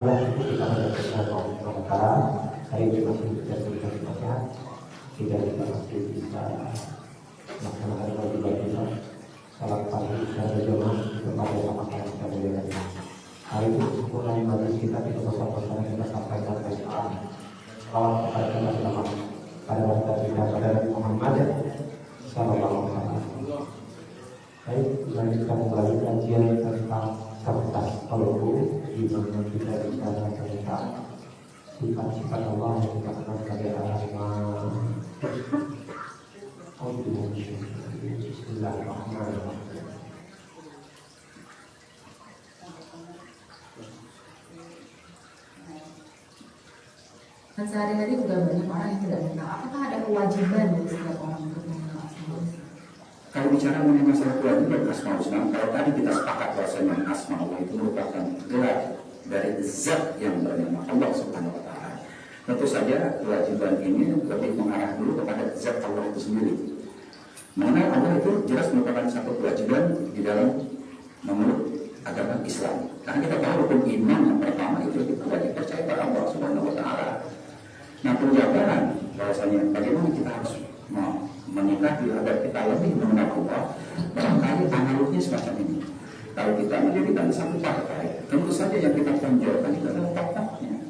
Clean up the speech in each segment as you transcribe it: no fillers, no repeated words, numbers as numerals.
Syukur kita mendapatkan pembukaan hari ini masih kita sehat, tidak kita masih bisa melaksanakan kewajiban kita. Salat pagi secara berjamaah kepada sama yang kita muliakan. Hari ini sempurna bagi kita pesan-pesan kita sampaikan ke Islam. Salawat kepada kita selama pada waktu kita pada Nabi Muhammad sallallahu alaihi wasallam. Baik, kita kembali kajian tentang seputar qalbu di mana kita bicara tentang sifat-sifat Allah yang kita kenal sebagai Al-Rahman. Bismillahirrahmanirrahim. Sehari-hari juga banyak orang yang tidak mengenal. Apakah ada kewajiban dari setiap orang untuk mengenal Asmaul Husna? Kalau bicara mengenai masalah kewajiban Asmaul Husna, kalau tadi kita sepakat bahwasanya Asmaul Allah itu merupakan gelar dari zat yang bernama Allah Subhanahu wa taala. Tentu saja kewajiban ini lebih mengarah dulu kepada zat Allah itu sendiri. Mengenal Allah itu jelas merupakan satu kewajiban di dalam memeluk agama Islam. Karena kita tahu rukun iman yang pertama itu kita wajib percaya pada Allah Subhanahu wa taala. Nah, penjabaran bahwasanya bagaimana kita harus menyikapi agar kita lebih mengenal Allah, barangkali analoginya semacam ini. Kalau kita mendirikan satu partai, tentu saja yang kita tonjolkan itu adalah tokohnya.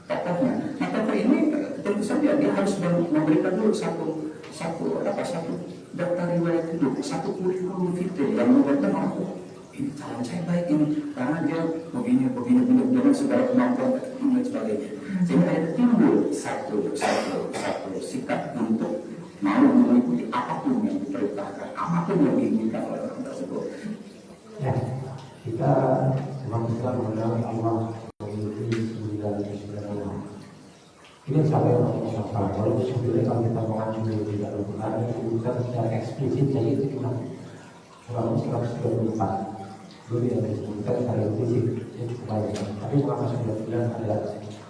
Tokohnya. Nah, tokoh ini tentu saja dia harus memberikan dulu satu daftar riwayat hidup, satu kurikulum vitae yang membuatkan aku ini calon saya baik ini karena dia begini dengan segala kemampuan dan sebagainya. Sehingga ada timbul satu sikap untuk mau mengikuti apapun yang diperintahkan, apapun yang diinginkan oleh orang tersebut. Ya, kita memang bisa mengenal Allah memiliki 9 Allah. Ini sampai orang masalah. Kalau sebenarnya kalau kita mengacu di dalam Quran itu bukan secara eksplisit jadi itu cuma Quran 134. Dulu yang disebutkan secara eksplisit itu kebanyakan. Tapi Quran sudah bilang ada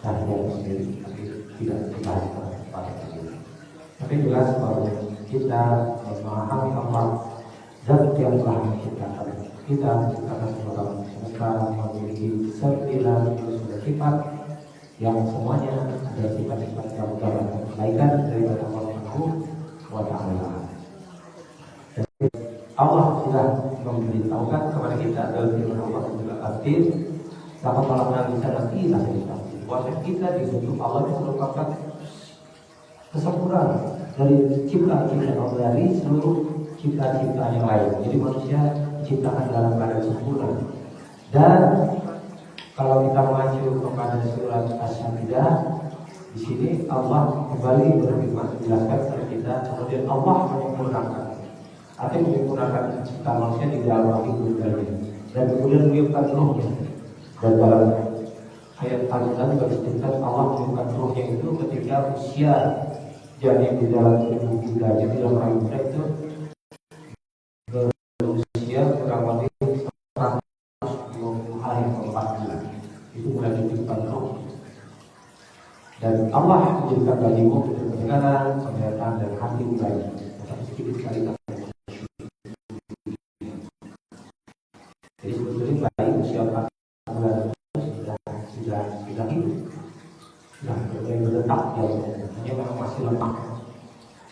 cahaya sendiri, tapi tidak dibahas pada itu. Tapi jelas bahwa kita memahami Allah zat yang telah menciptakan kita akan seorang mereka memiliki 9 sifat yang semuanya ada sifat-sifat yang kebaikan dari Allah Subhanahu wa taala. Allah sudah memberitahukan kepada kita dalam firman Allah juga arti sama malam nanti nanti bahwa kita dibentuk Allah itu merupakan kesempurnaan dari ciptaan Allah dari seluruh ciptaan yang lain. Jadi manusia diciptakan dalam keadaan sempurna. Dan kalau kita mengacu kepada surat Asy-Syamsiah, di sini Allah kembali berfirman menjelaskan kepada kita kemudian Allah menyempurnakan. Artinya menyempurnakan ciptaan manusia di dalam hati budaya dan kemudian menyiapkan ruhnya. Dan dalam ayat Al-Quran juga disebutkan Allah menyiapkan ruhnya itu ketika usia janin di dalam tubuh kita, jadi dalam rahim kita itu berusia kurang lebih 120 hari atau 4 bulan. Itu mulai diciptakan roh. Dan Allah menjadikan bagimu pendengaran, penglihatan dan hati bayi. Tapi sedikit sekali tak. Jadi sebetulnya bayi usia 4 bulan sudah hidup. Nah, yang berletak ya, memang masih lemah.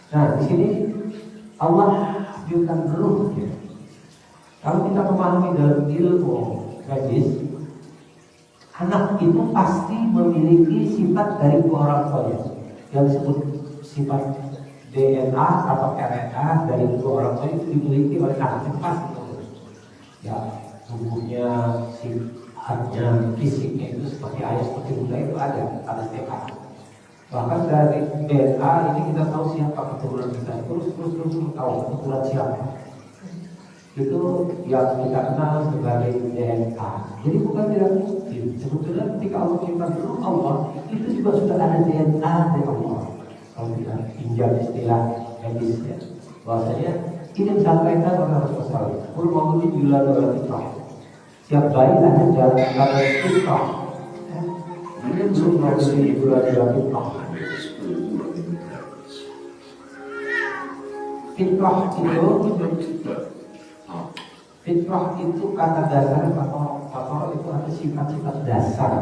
Nah, di sini Allah bukan ruh ya. Kalau kita memahami dalam ilmu medis, anak itu pasti memiliki sifat dari orang tuanya yang disebut sifat DNA atau RNA dari kedua orang tua itu dimiliki oleh anak itu pasti. Ya, tubuhnya, sifatnya, fisiknya itu seperti ayah, seperti bunda itu ada setiap anak. Bahkan dari DNA ini kita tahu siapa keturunan kita, terus tahu keturunan siapa. Itu yang kita kenal sebagai DNA. Jadi bukan tidak mungkin. Sebetulnya ketika Allah menciptakan dulu Allah, itu juga sudah ada DNA dari Allah. Kalau kita pinjam istilah medisnya, bahwasanya ini disampaikan oleh Rasulullah. Kalau mau dijual oleh kita, siap bayi lahir dalam fitrah. Ini belum mau dijual dalam fitrah. Fitrah itu kata dasar atau Al-Qur'an itu ada sifat-sifat dasar.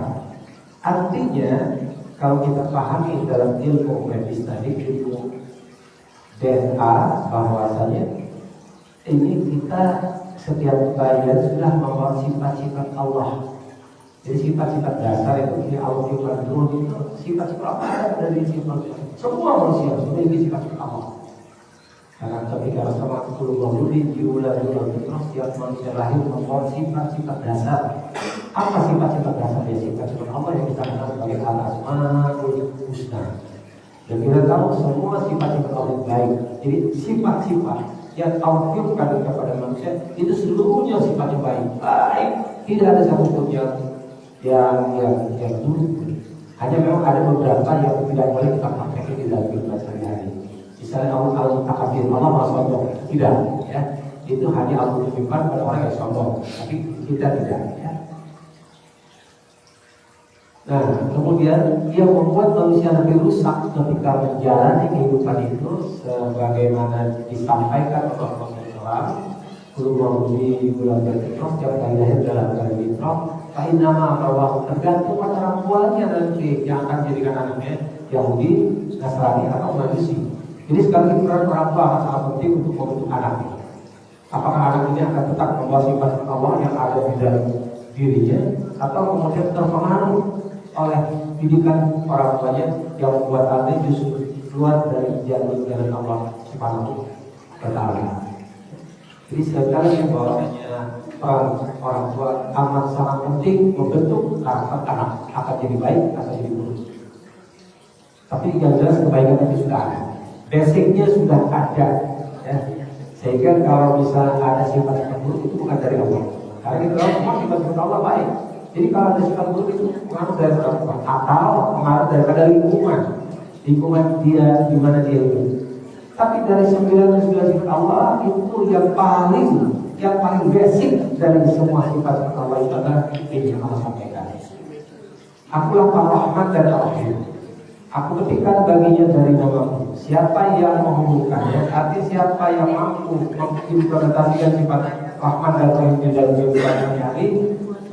Artinya kalau kita pahami dalam ilmu medis tadi, ilmu DNA, bahwasanya ini kita setiap bayi sudah membawa sifat-sifat Allah. Jadi sifat-sifat dasar itu Allah firman dulu itu sifat-sifat apa dari sifat semua manusia memiliki sifat-sifat Allah. Karena ketika sama kulubah diulang setiap manusia lahir membawa sifat-sifat dasar. Apa sifat-sifat dasar? Ya sifat-sifat Allah yang kita kenal sebagai Al-Asmaul Husna. Dan kita tahu semua sifat-sifat Allah baik. Jadi sifat-sifat yang Allah firman kepada manusia itu seluruhnya sifatnya baik. Baik, tidak ada satupun yang buruk. Hanya memang ada beberapa yang tidak boleh kita pakai di dalam kehidupan sehari-hari. Misalnya Allah takabir, Allah maha sombong, tidak, ya. Itu hanya Allah firman pada orang yang sombong, tapi kita tidak, ya. Nah, kemudian yang membuat manusia lebih rusak ketika menjalani kehidupan itu, sebagaimana disampaikan oleh Rasulullah, kulubah bulan berfitrah, setiap kali lahir dalam keadaan fitrah. Kain nama bahwa tergantung pada orang tuanya nanti yang akan jadikan anaknya Yahudi, Nasrani atau Majusi. Jadi sekali peran orang tua akan sangat penting untuk membentuk anak. Apakah anak ini akan tetap membawa sifat Allah yang ada di dalam dirinya, atau kemudian terpengaruh oleh didikan orang tuanya yang membuat anaknya justru keluar dari jalan Allah Subhanahu wa Ta'ala. Jadi sekali bahwasanya orang tua amat sangat penting membentuk karakter anak akan jadi baik atau jadi buruk. Tapi yang jelas kebaikan itu sudah ada, basicnya sudah ada, ya. Sehingga kalau misalnya ada sifat buruk itu bukan dari Allah. Karena kita tahu semua sifat Allah baik. Jadi kalau ada sifat buruk itu pengaruh dari orang tua atau pengaruh daripada lingkungan dia di mana dia hidup. Tapi dari 99 sifat Allah itu yang paling basic dari semua sifat Allah itu adalah ini yang Allah sampaikan. Akulah Ar-Rahman dan Ar-Rahim. Aku ketikkan baginya dari namaku. Siapa yang menghubungkannya, arti siapa yang mampu mengimplementasikan sifat Rahman dan Rahim di dalam kehidupan hari,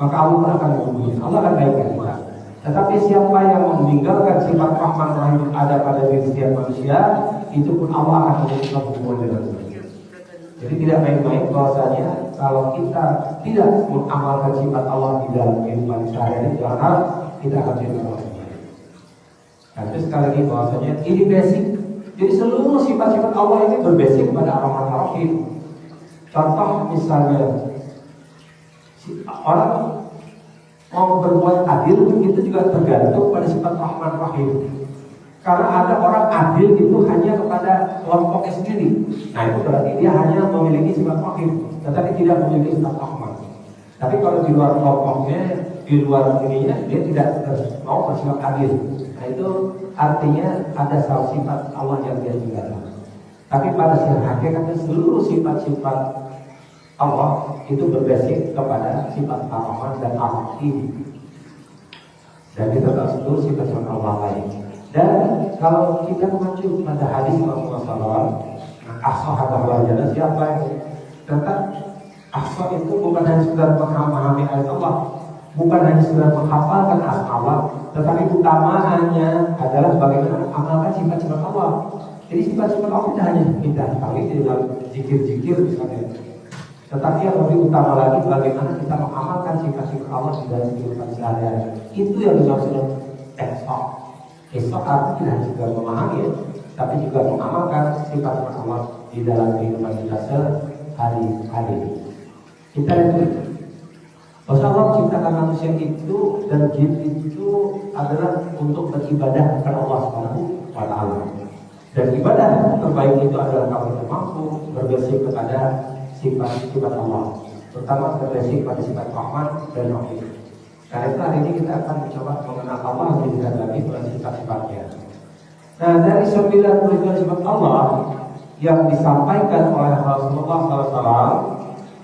maka Allah akan menghubungi. Allah akan baikkan kita. Tetapi siapa yang meninggalkan sifat Rahman Rahim ada pada diri setiap manusia, itu pun Allah akan memutuskan hubungan dengan dia. Jadi tidak main-main bahwasanya kalau kita tidak mengamalkan sifat Allah di dalam kehidupan sehari-hari, jangan kita akan jadi orang. Nah, terus sekali lagi bahwasanya ini basic. Jadi seluruh sifat-sifat Allah ini berbasic pada Ar-Rahman Ar-Rahim. Contoh misalnya orang mau berbuat adil itu juga tergantung pada sifat Rahman Rahim. Karena ada orang adil itu hanya kepada kelompoknya sendiri. Nah itu berarti dia hanya memiliki sifat Rahim, tetapi tidak memiliki sifat Rahman. Tapi kalau di luar kelompoknya, di luar dirinya, dia tidak mau bersifat adil. Nah itu artinya ada salah sifat Allah yang dia tinggalkan. Tapi pada hakikatnya seluruh sifat-sifat Allah itu berbasis kepada sifat Ar-Rahman dan Ar-Rahim. Dan kita tahu seluruh sifat-sifat Allah lain. Dan kalau kita mengacu pada hadis Rasulullah SAW, ahsa hadahlah jannah, siapa yang ternyata ahsa itu bukan hanya sekedar memahami ayat Allah, bukan hanya sekedar menghafalkan asma Allah, tetapi utamaannya adalah bagaimana mengamalkan sifat-sifat Allah. Jadi sifat-sifat Allah tidak hanya kita ketahui di dalam zikir-zikir misalnya, tetapi yang lebih utama lagi bagaimana kita mengamalkan sifat-sifat Allah di dalam kehidupan sehari-hari. Itu yang dimaksud esok. Esok artinya tidak hanya sekedar memahami, tapi juga mengamalkan sifat-sifat Allah di dalam kehidupan kita sehari-hari. Kita lihat Allah menciptakan manusia itu dan jin itu adalah untuk beribadah kepada Allah Subhanahu wa Ta'ala. Dan ibadah terbaik itu adalah kalau kita mampu berbasis kepada sifat-sifat Allah, terutama berbasis pada sifat Rahman dan Rahim. Karena itu hari ini kita akan mencoba mengenal Allah lebih dekat lagi dengan sifat-sifatnya. Nah, dari 99 sifat Allah yang disampaikan oleh Rasulullah SAW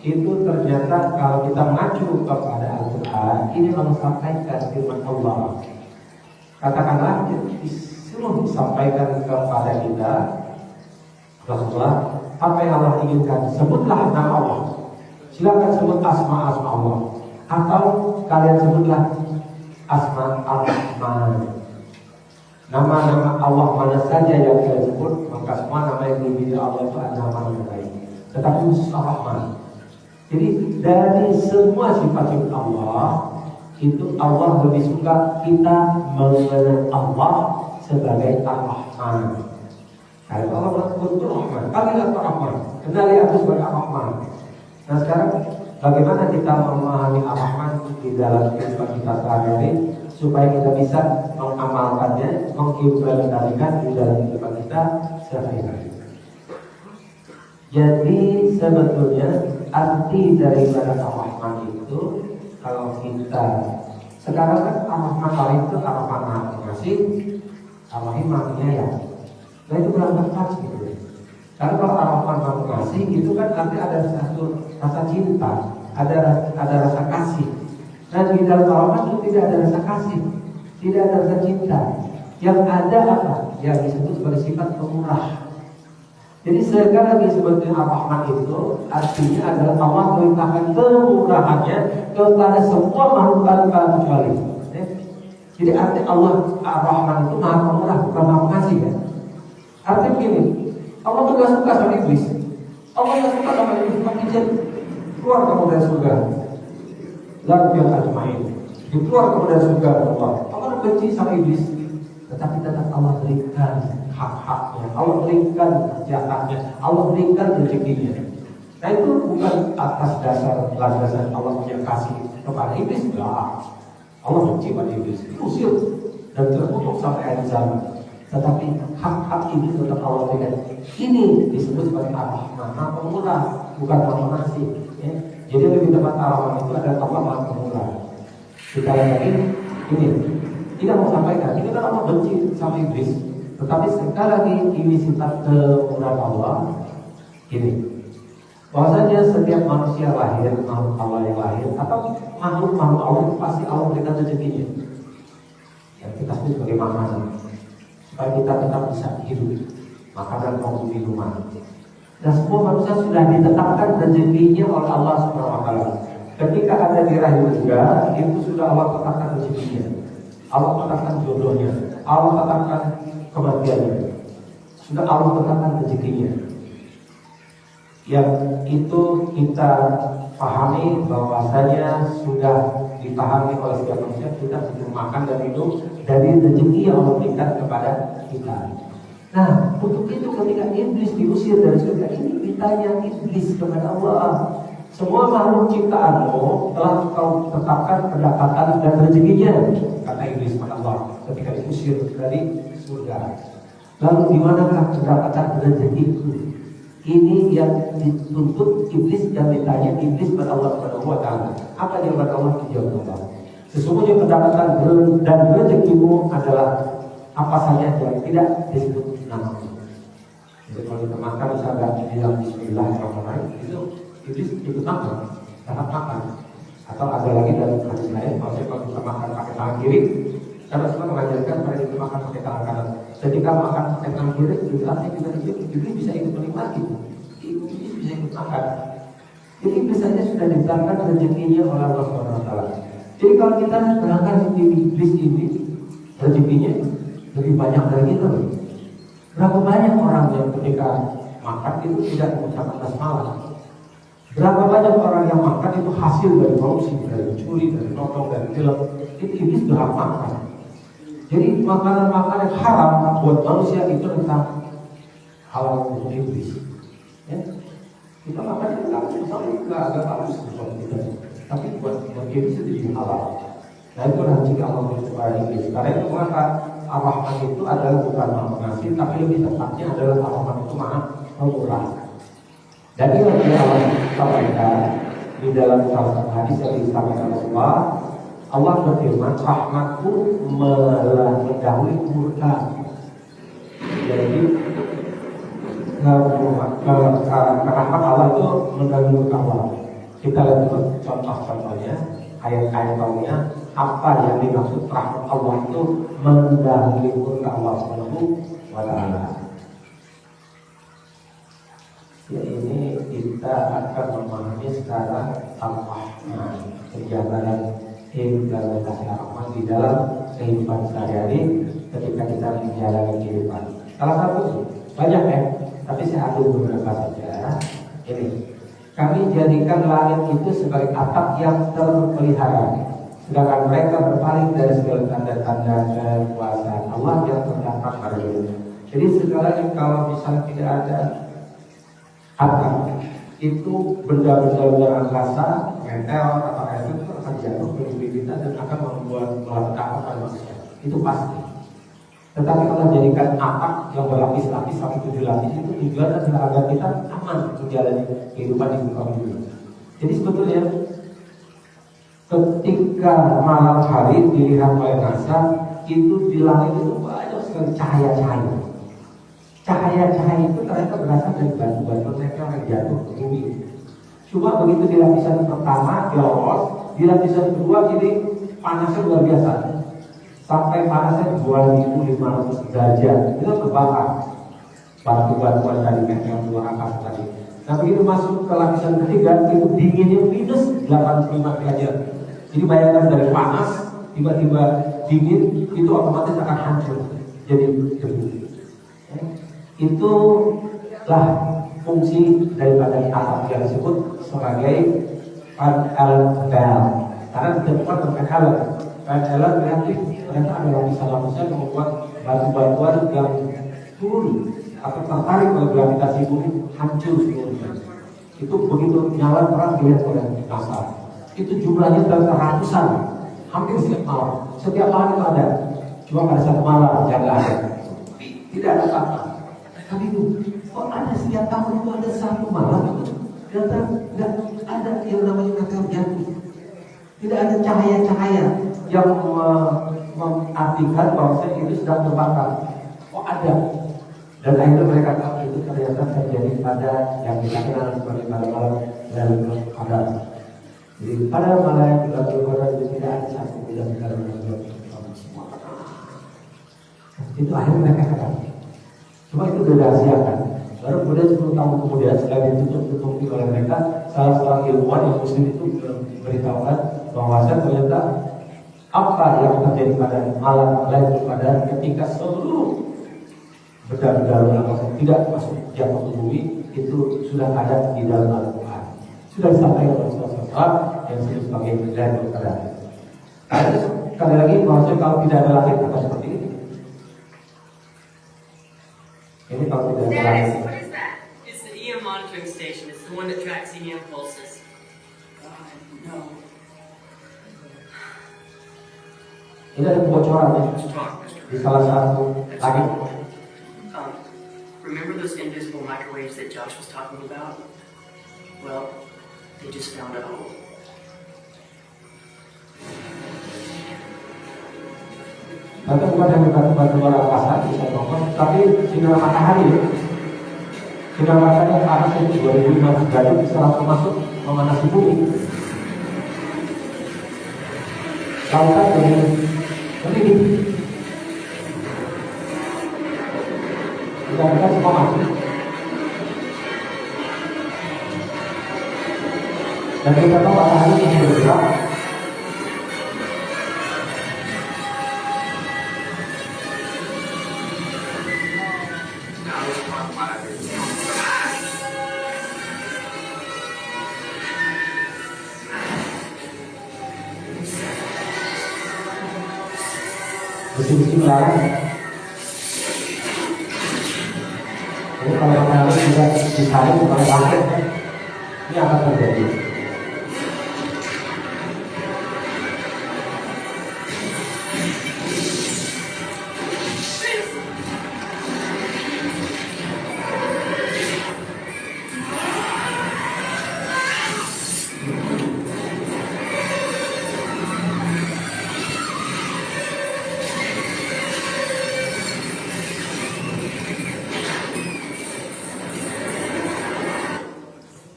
itu ternyata kalau kita mengacu kepada Al-Quran, ini menyampaikan firman Allah. Katakanlah disuruh disampaikan kepada kita Rasulullah, apa yang Allah inginkan, sebutlah nama Allah. Silakan sebut asma-asma Allah. Atau kalian sebutlah Asma Ar-Rahman, nama-nama Allah mana saja yang kalian sebut, maka semua nama yang dimiliki Allah itu adalah nama yang baik. Tetapi khusus Ar-Rahman. Jadi dari semua sifat-sifat Allah itu Allah lebih suka kita mengenal Allah sebagai Ar-Rahman. Kalau Allah menyebut Ar-Rahman, kalian Ar-Rahman, kenali aku sebagai Ar-Rahman. Nah sekarang bagaimana kita memahami Ar-Rahman di dalam kehidupan kita sehari-hari supaya kita bisa mengamalkannya, mengimplementasikan di dalam kehidupan kita sehari-hari. Jadi sebetulnya arti daripada Ar-Rahman itu, kalau kita sekarang kan Ar-Rahman itu Ar-Rahman Maha Pengasih, Ar-Rahim Maha Penyayang. Nah itu kurang tepat gitu. Karena kalau Ar-Rahman Maha Pengasih itu kan nanti ada satu rasa cinta, ada rasa kasih. Dan di dalam Ar-Rahman itu tidak ada rasa kasih, tidak ada rasa cinta. Yang ada apa? Yang disebut sebagai sifat pemurah. Jadi sekali lagi sebetulnya Ar-Rahman itu artinya adalah Allah melimpahkan kemurahannya kepada semua makhluk tanpa kecuali. Jadi arti Allah Ar-Rahman itu Maha Pemurah, bukan Maha Pengasih ya. Artinya begini, Allah tuh gak suka sama iblis. Allah gak suka sama iblis, maka izin keluar kamu dari surga. Lalu yang ajmain, keluar kamu dari surga Allah. Allah benci sama iblis, tetapi tetap Allah berikan hak-haknya, Allah berikan jatahnya, Allah berikan rezekinya. Nah itu bukan atas dasar landasan Allah punya kasih kepada iblis, enggak. Allah benci pada iblis, diusir dan terkutuk sampai akhir zaman. Tetapi hak-hak ini tetap Allah berikan. Ini disebut sebagai Ar-Rahman, Maha Pemurah, bukan Maha Pengasih. Ya. Jadi lebih tepat Ar-Rahman itu adalah Allah Maha Pemurah. Sekali lagi ini tidak mau sampaikan, ini kan Allah benci sama iblis. Tetapi sekali lagi ini sifat kemurahan Allah. Ini bahwasanya setiap manusia lahir, makhluk Allah yang lahir atau makhluk-makhluk Allah itu pasti Allah berikan rezekinya. Yang kita sebut sebagai makanan, supaya kita tetap bisa hidup, makanan maupun minuman. Dan semua manusia sudah ditetapkan rezekinya oleh Allah Subhanahu wa taala. Ketika ada di rahim juga, itu sudah Allah tetapkan rezekinya. Allah tetapkan jodohnya, Allah tetapkan kematiannya, sudah Allah tetapkan rezekinya. Yang itu kita pahami bahwasanya sudah dipahami oleh setiap manusia, kita butuh makan dan minum dari rezeki yang Allah berikan kepada kita. Nah, untuk itu ketika iblis diusir dari surga ini, ditanya iblis kepada Allah, semua makhluk ciptaanmu telah kau tetapkan pendapatan dan rezekinya, kata iblis kepada Allah ketika diusir dari surga. Lalu di manakah pendapatan rezekiku? Ini yang dituntut iblis dan ditanya iblis kepada Allah Subhanahu wa taala. Apa jawaban Allah? Dijawab Allah, sesungguhnya pendapatan dan rezekimu adalah apa saja yang tidak disebut namamu. Jadi kalau kita makan misalnya bilang Bismillahirrahmanirrahim, itu iblis ikut makan, tahap makan. Atau ada lagi dalam hadis lain, kalau kita makan pakai tangan kiri, karena semua mengajarkan pada kita makan pakai tangan kanan. Ketika makan pakai tangan kiri, itu artinya kita iblis bisa ikut menikmati, iblis bisa ikut makan. Jadi iblis saja sudah ditetapkan rezekinya oleh Allah Subhanahu wa taala. Jadi kalau kita berangkat di iblis ini, rezekinya lebih banyak dari kita. Berapa banyak orang yang ketika makan itu tidak mengucapkan basmalah? Berapa banyak orang yang makan itu hasil dari korupsi, dari curi, dari notong, dari tilap? Itu iblis berhak makan. Jadi makanan-makanan haram buat manusia itu tentang halal untuk iblis. Ya? Kita makan itu misalnya agak bagus buat kita, tapi buat iblis itu jadi halal. Nah itu rezeki Allah kepada iblis. Karena itu maka Ar-Rahman itu adalah bukan Maha Pengasih, tapi lebih tepatnya adalah Ar-Rahman itu Maha Pemurah. Dan ini yang Allah sampaikan di dalam salah satu hadis yang disampaikan Rasulullah. Allah berfirman, rahmatku mendahului murka. Jadi rahmat Allah itu mendahului murka Allah. Kita lihat contoh-contohnya, ayat-ayatnya, apa yang dimaksud rahmat Allah itu mendahului murka Allah Subhanahu wa taala. Ya, ini kita akan memahami secara Ar-Rahman, penjabaran implementasi Ar-Rahman di dalam kehidupan sehari-hari ketika kita menjalani kehidupan. Salah satu banyak ya, tapi saya ambil beberapa saja. Ini, kami jadikan langit itu sebagai atap yang terpelihara, sedangkan mereka berpaling dari segala tanda-tanda kekuasaan Allah yang terdapat pada dunia. Jadi segalanya kalau misalnya tidak ada atap, itu benda-benda angkasa, meteor atau itu akan jatuh ke bumi kita dan akan membuat malapetaka pada manusia. Itu pasti. Tetapi Allah jadikan atap yang berlapis-lapis sampai 7 lapis itu tujuan adalah agar kita aman menjalani kehidupan di muka bumi. Jadi sebetulnya ketika malam hari dilihat oleh NASA, itu di langit itu banyak sekali cahaya-cahaya. Cahaya-cahaya itu ternyata berasal dari batu-batu meteor yang jatuh ke bumi. Cuma begitu di lapisan pertama lolos, di lapisan kedua ini panasnya luar biasa, sampai panasnya 2500 derajat. Itu terbakar batu-batuan dari meteor luar angkasa tadi. Nah begitu masuk ke lapisan ketiga itu dinginnya minus 85 derajat. Jadi bayangkan dari panas tiba-tiba dingin, itu otomatis akan hancur jadi debu. Itulah fungsi daripada atap yang disebut sebagai Van Bell. Karena di depan Van Bell kreatif, ternyata ada lapisan-lapisan yang membuat batu-batuan yang turun atau tertarik oleh gravitasi bumi hancur seluruhnya. Itu begitu nyala terang dilihat oleh NASA. Itu jumlahnya ratusan, hampir setiap malam. Setiap malam itu ada, cuma pada saat malam yang nggak ada. Tidak ada apa-apa. Tapi itu, kok ada setiap tahun itu ada satu malam ternyata nggak ada yang namanya meteor jatuh. Tidak ada cahaya-cahaya yang mengartikan bahwa itu sedang terbakar. Kok ada? Dan akhirnya mereka tahu itu ternyata terjadi pada yang kita kenal sebagai malam Lailatul Qadar. Jadi pada malam Lailatul Qadar itu tidak ada satu bulan dalam semua. Itu akhirnya mereka katakan. Cuma itu dirahasiakan. Baru kemudian 10 tahun kemudian setelah ditutup-tutupi oleh mereka, salah seorang ilmuwan yang muslim itu memberitahukan bahwa ternyata apa yang terjadi pada malam Lailatul Qadar ketika seluruh benda-benda angkasa tidak masuk jatuh ke bumi itu sudah ada di dalam Al-Quran. Sudah disampaikan oleh Rasulullah yang disebut sebagai Lailatul Qadar. Sekali lagi bahwasanya kalau tidak ada langit akan seperti ini. Ini kalau tidak ada langit. What is that? It's the EM monitoring station. It's the one that tracks EM pulses. No. Ini ada kebocoran ya di salah satu langit. Remember those invisible microwaves that Josh was talking about? Well, they just found a hole. Nanti bukan hanya batu-batu luar angkasa bisa nongol, tapi sinar matahari, sinar matahari yang panas itu 2500 derajat bisa langsung masuk memanasi bumi. Lautan jadi ini kita semua mati. Dan kita tahu matahari ini bergerak. Musim-musim larang. Jadi kalau matahari tidak disaring oleh langit, ini akan terjadi.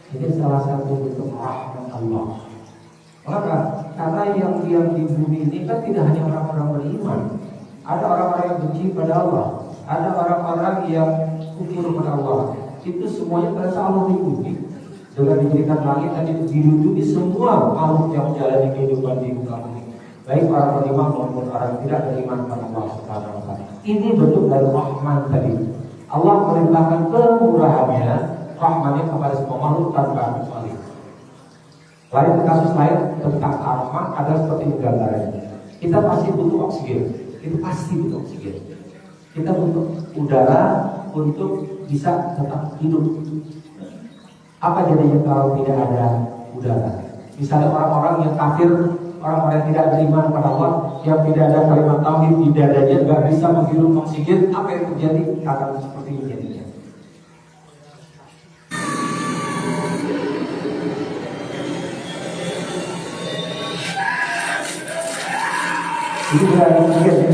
Ini salah satu bentuk rahmat Allah. Maka karena yang diam di bumi ini kan tidak hanya orang-orang beriman. Ada orang-orang yang benci pada Allah, ada orang-orang yang kufur kepada Allah, itu semuanya terasa Allah diikuti dengan diberikan langit dan dilindungi semua makhluk yang menjalani kehidupan di muka bumi, baik orang beriman maupun orang tidak beriman kepada Allah Subhanahu wa taala. Ini bentuk dari Rahman tadi. Allah melimpahkan kemurahannya, rahmannya kepada semua makhluk tanpa kecuali. Lain kasus lain tentang Ar-Rahman adalah seperti gambarannya. Kita pasti butuh oksigen. Kita pasti butuh oksigen. Kita butuh udara untuk bisa tetap hidup. Apa jadinya kalau tidak ada udara? Misalnya orang-orang yang kafir, orang-orang yang tidak beriman kepada Allah, yang tidak ada kalimat tauhid di dadanya, nggak bisa menghirup oksigen, apa yang terjadi? Akan seperti ini jadinya. Ini berada oksigen ya,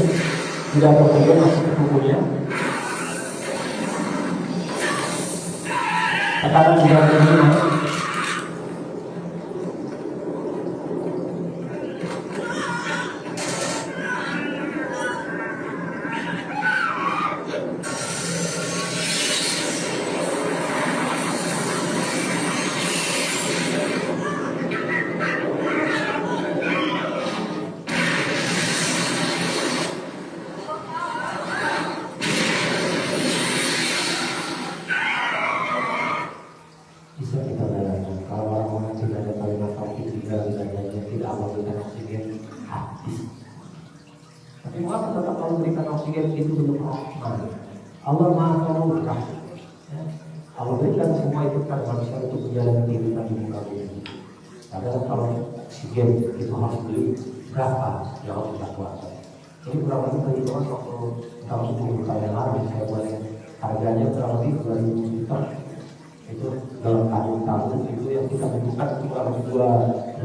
tidak ada oksigen masuk ke tubuhnya. Tekanan juga lebih naik. Bisa kita bayangkan kalau orang-orang tidak ada kalimat tauhid tinggal di dadanya, tidak Allah berikan oksigen, habis. Tapi mengapa tetap Allah berikan oksigen? Itu bentuk rahmat. Allah Maha Pemurah. Ya. Allah berikan semua itu kepada manusia untuk menjalani kehidupan di muka bumi. Padahal kalau oksigen itu harus beli berapa yang harus kita keluarkan? Ini kurang lebih perhitungan waktu tahun 10 tahun yang lalu saya buat harganya kurang lebih 2.000 juta. Itu dalam tahun itu yang kita butuhkan kurang lebih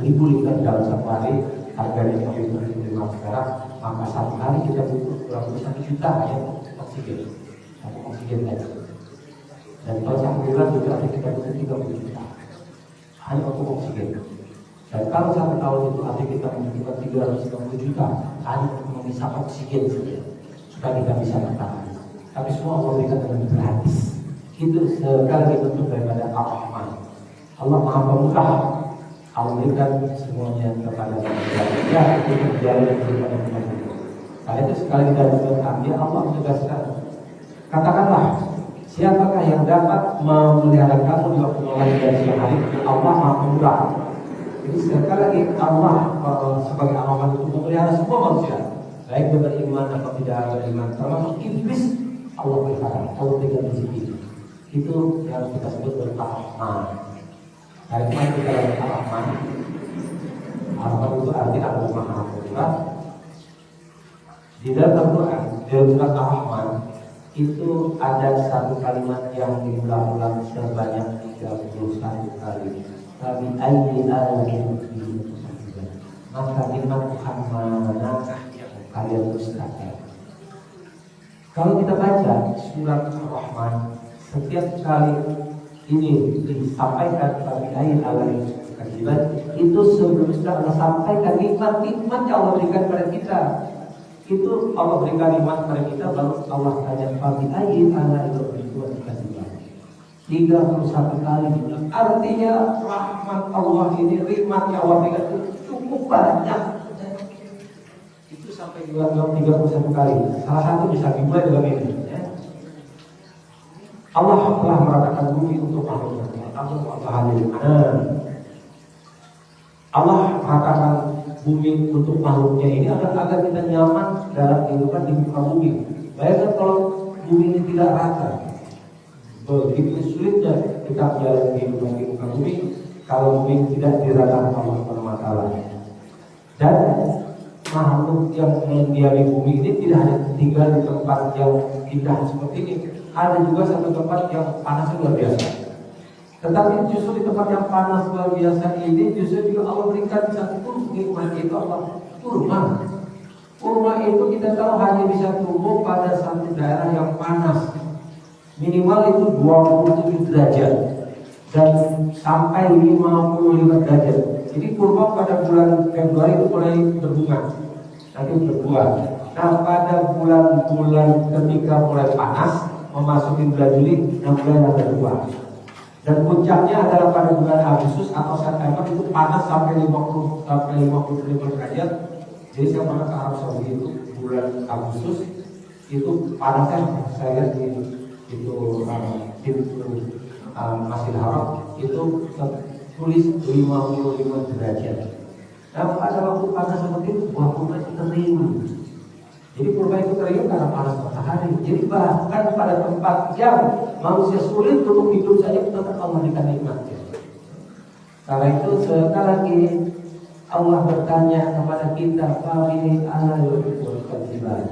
2.000 liter dalam satu hari. Harganya sampai 25 sekarang, maka satu hari kita butuh kurang lebih 1 juta ya oksigen, satu oksigen aja. Dan kalau satu bulan juga kita butuh 30 juta hanya untuk oksigen. Dan kalau satu tahun itu artinya kita membutuhkan 350 juta hanya untuk memisah oksigen saja supaya kita bisa bertahan. Tapi semua Allah berikan dengan gratis. Itu sekali bentuk daripada Ar-Rahman. Allah Maha Pemurah. Allah berikan semuanya kepada manusia. Ya, itu berjalan kepada manusia. Karena itu sekali kita berdoa, ya Allah menegaskan. Katakanlah, siapakah yang dapat memelihara kamu di waktu malam dan siang hari? Allah Maha Pemurah. Jadi sekali lagi Allah sebagai Ar-Rahman itu memelihara semua manusia, baik beriman atau tidak beriman, termasuk iblis. Allah pelihara, Allah berikan rezeki. Itu yang kita sebut dengan Ar-Rahman. Hari kemarin kita lihat Ar-Rahman. Ar-Rahman itu artinya Allah Maha Pemurah. Di dalam Al-Quran, dalam surat Ar-Rahman itu ada satu kalimat yang diulang-ulang sebanyak 31 kali. Tapi ayyi alamin, maka nikmat Tuhan mana kalian dustakan. Kalau kita baca surat Ar-Rahman, setiap kali ini disampaikan bagi ayat alamin kewajiban itu sebelumnya Allah sampaikan nikmat-nikmat yang Allah berikan kepada kita. Itu Allah berikan nikmat kepada kita, baru Allah tanya bagi ayat alamin kewajiban 31 kali. Artinya rahmat Allah ini, nikmat yang Allah berikan itu cukup banyak. Itu sampai diulang 31 kali. Salah satu bisa dimulai dengan ini. Allah telah meratakan bumi untuk makhluknya. Allah meratakan bumi untuk makhluknya ini agar kita nyaman dalam kehidupan di muka bumi. Bayangkan kalau bumi ini tidak rata, begitu sulitnya kita menjalani kehidupan di muka bumi kalau bumi tidak diratakan Allah SWT. Dan makhluk yang mendiami bumi ini tidak hanya tinggal di tempat yang indah seperti ini. Ada juga satu tempat yang panas luar biasa. Tetapi justru di tempat yang panas luar biasa ini justru juga Allah berikan satu nikmat, itu Allah kurma. Kurma itu kita tahu hanya bisa tumbuh pada satu daerah yang panas. Minimal itu 27 derajat dan sampai 55 derajat. Jadi kurma pada bulan Februari itu mulai berbunga, nanti berbuah. Nah pada bulan-bulan ketika mulai panas, memasuki bulan Juli dan bulan yang kedua. Dan puncaknya adalah pada bulan Agustus atau September itu panas sampai 55 derajat. Jadi saya pernah ke Arab Saudi itu bulan Agustus itu panasnya saya lihat di pintu Masjidil Haram itu tulis 55 derajat. Dan pada waktu panas seperti itu buah kurma itu kering. Jadi kurma itu kering karena panas matahari. Jadi bahkan pada tempat yang manusia sulit untuk hidup saja tetap Allah berikan nikmatnya. Karena itu sekali lagi Allah bertanya kepada kita, "Fa'ini ala yuhibbul qadiban."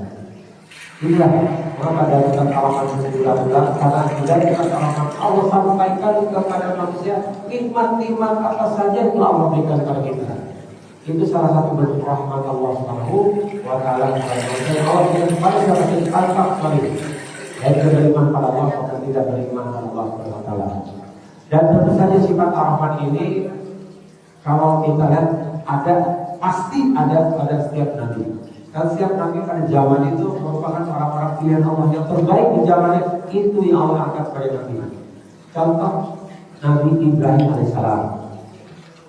Inilah maka dari kata-kata berulang-ulang karena dari kata-kata Allah sampaikan kepada manusia nikmat-nikmat apa saja yang Allah berikan kepada kita. Itu salah satu bentuk rahmat Allah Subhanahu wa taala kepada manusia. Allah yang pada siapa yang tanpa sekali yaitu beriman pada Allah atau tidak beriman pada Allah Subhanahu wa taala. Dan tentu saja sifat rahmat ini kalau kita lihat pasti ada pada setiap nabi. Dan setiap nabi pada zaman itu merupakan orang-orang pilihan Allah yang terbaik di zamannya itu yang Allah angkat pada nabi. Contoh Nabi Ibrahim alaihissalam.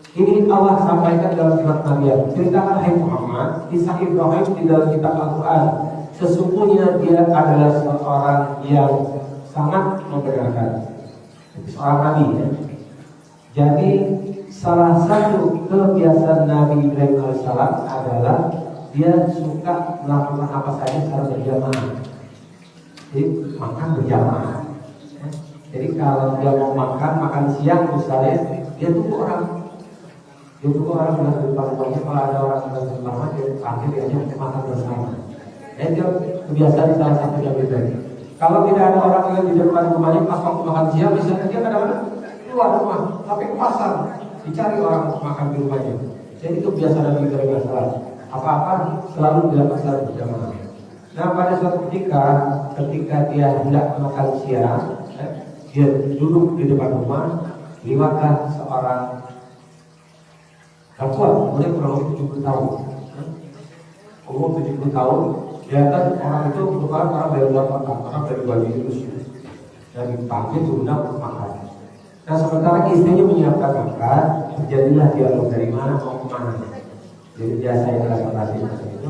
Ini Allah sampaikan dalam surat Maryam. Ceritakan hai Muhammad, kisah Ibrahim di dalam kitab Al-Quran. Sesungguhnya dia adalah seorang yang sangat membenarkan. Seorang nabi ya. Jadi salah satu kebiasaan Nabi Ibrahim alaihissalam adalah dia suka melakukan apa saja secara berjamaah. Jadi makan berjamaah. Jadi kalau dia mau makan siang misalnya, dia tunggu orang. Dia tunggu orang yang di depan rumahnya. Kalau ada orang yang bersama, dia panggil dia ajak makan bersama. Itu kebiasaan salah satu Nabi Ibrahim. Kalau tidak ada orang yang di depan rumahnya pas waktu makan siang, misalnya dia kadang-kadang keluar rumah, tapi ke pasar, dicari orang untuk makan di rumahnya. Jadi kebiasaan Nabi Ibrahim alaihissalam. Apa-apa selalu dilakukan secara berjamaah. Nah pada suatu ketika dia hendak makan siang, dia duduk di depan rumah, lewatlah seorang perempuan, umurnya kurang lebih 70 tahun. Umur 70 tahun, dia kan orang itu merupakan orang dari luar kota, orang dari Wadi Rusia. Dan dipanggil diundang untuk makan. Nah sementara istrinya menyiapkan makan, terjadilah dialog dari mana mau kemana. Jadi biasa yang transportasi itu.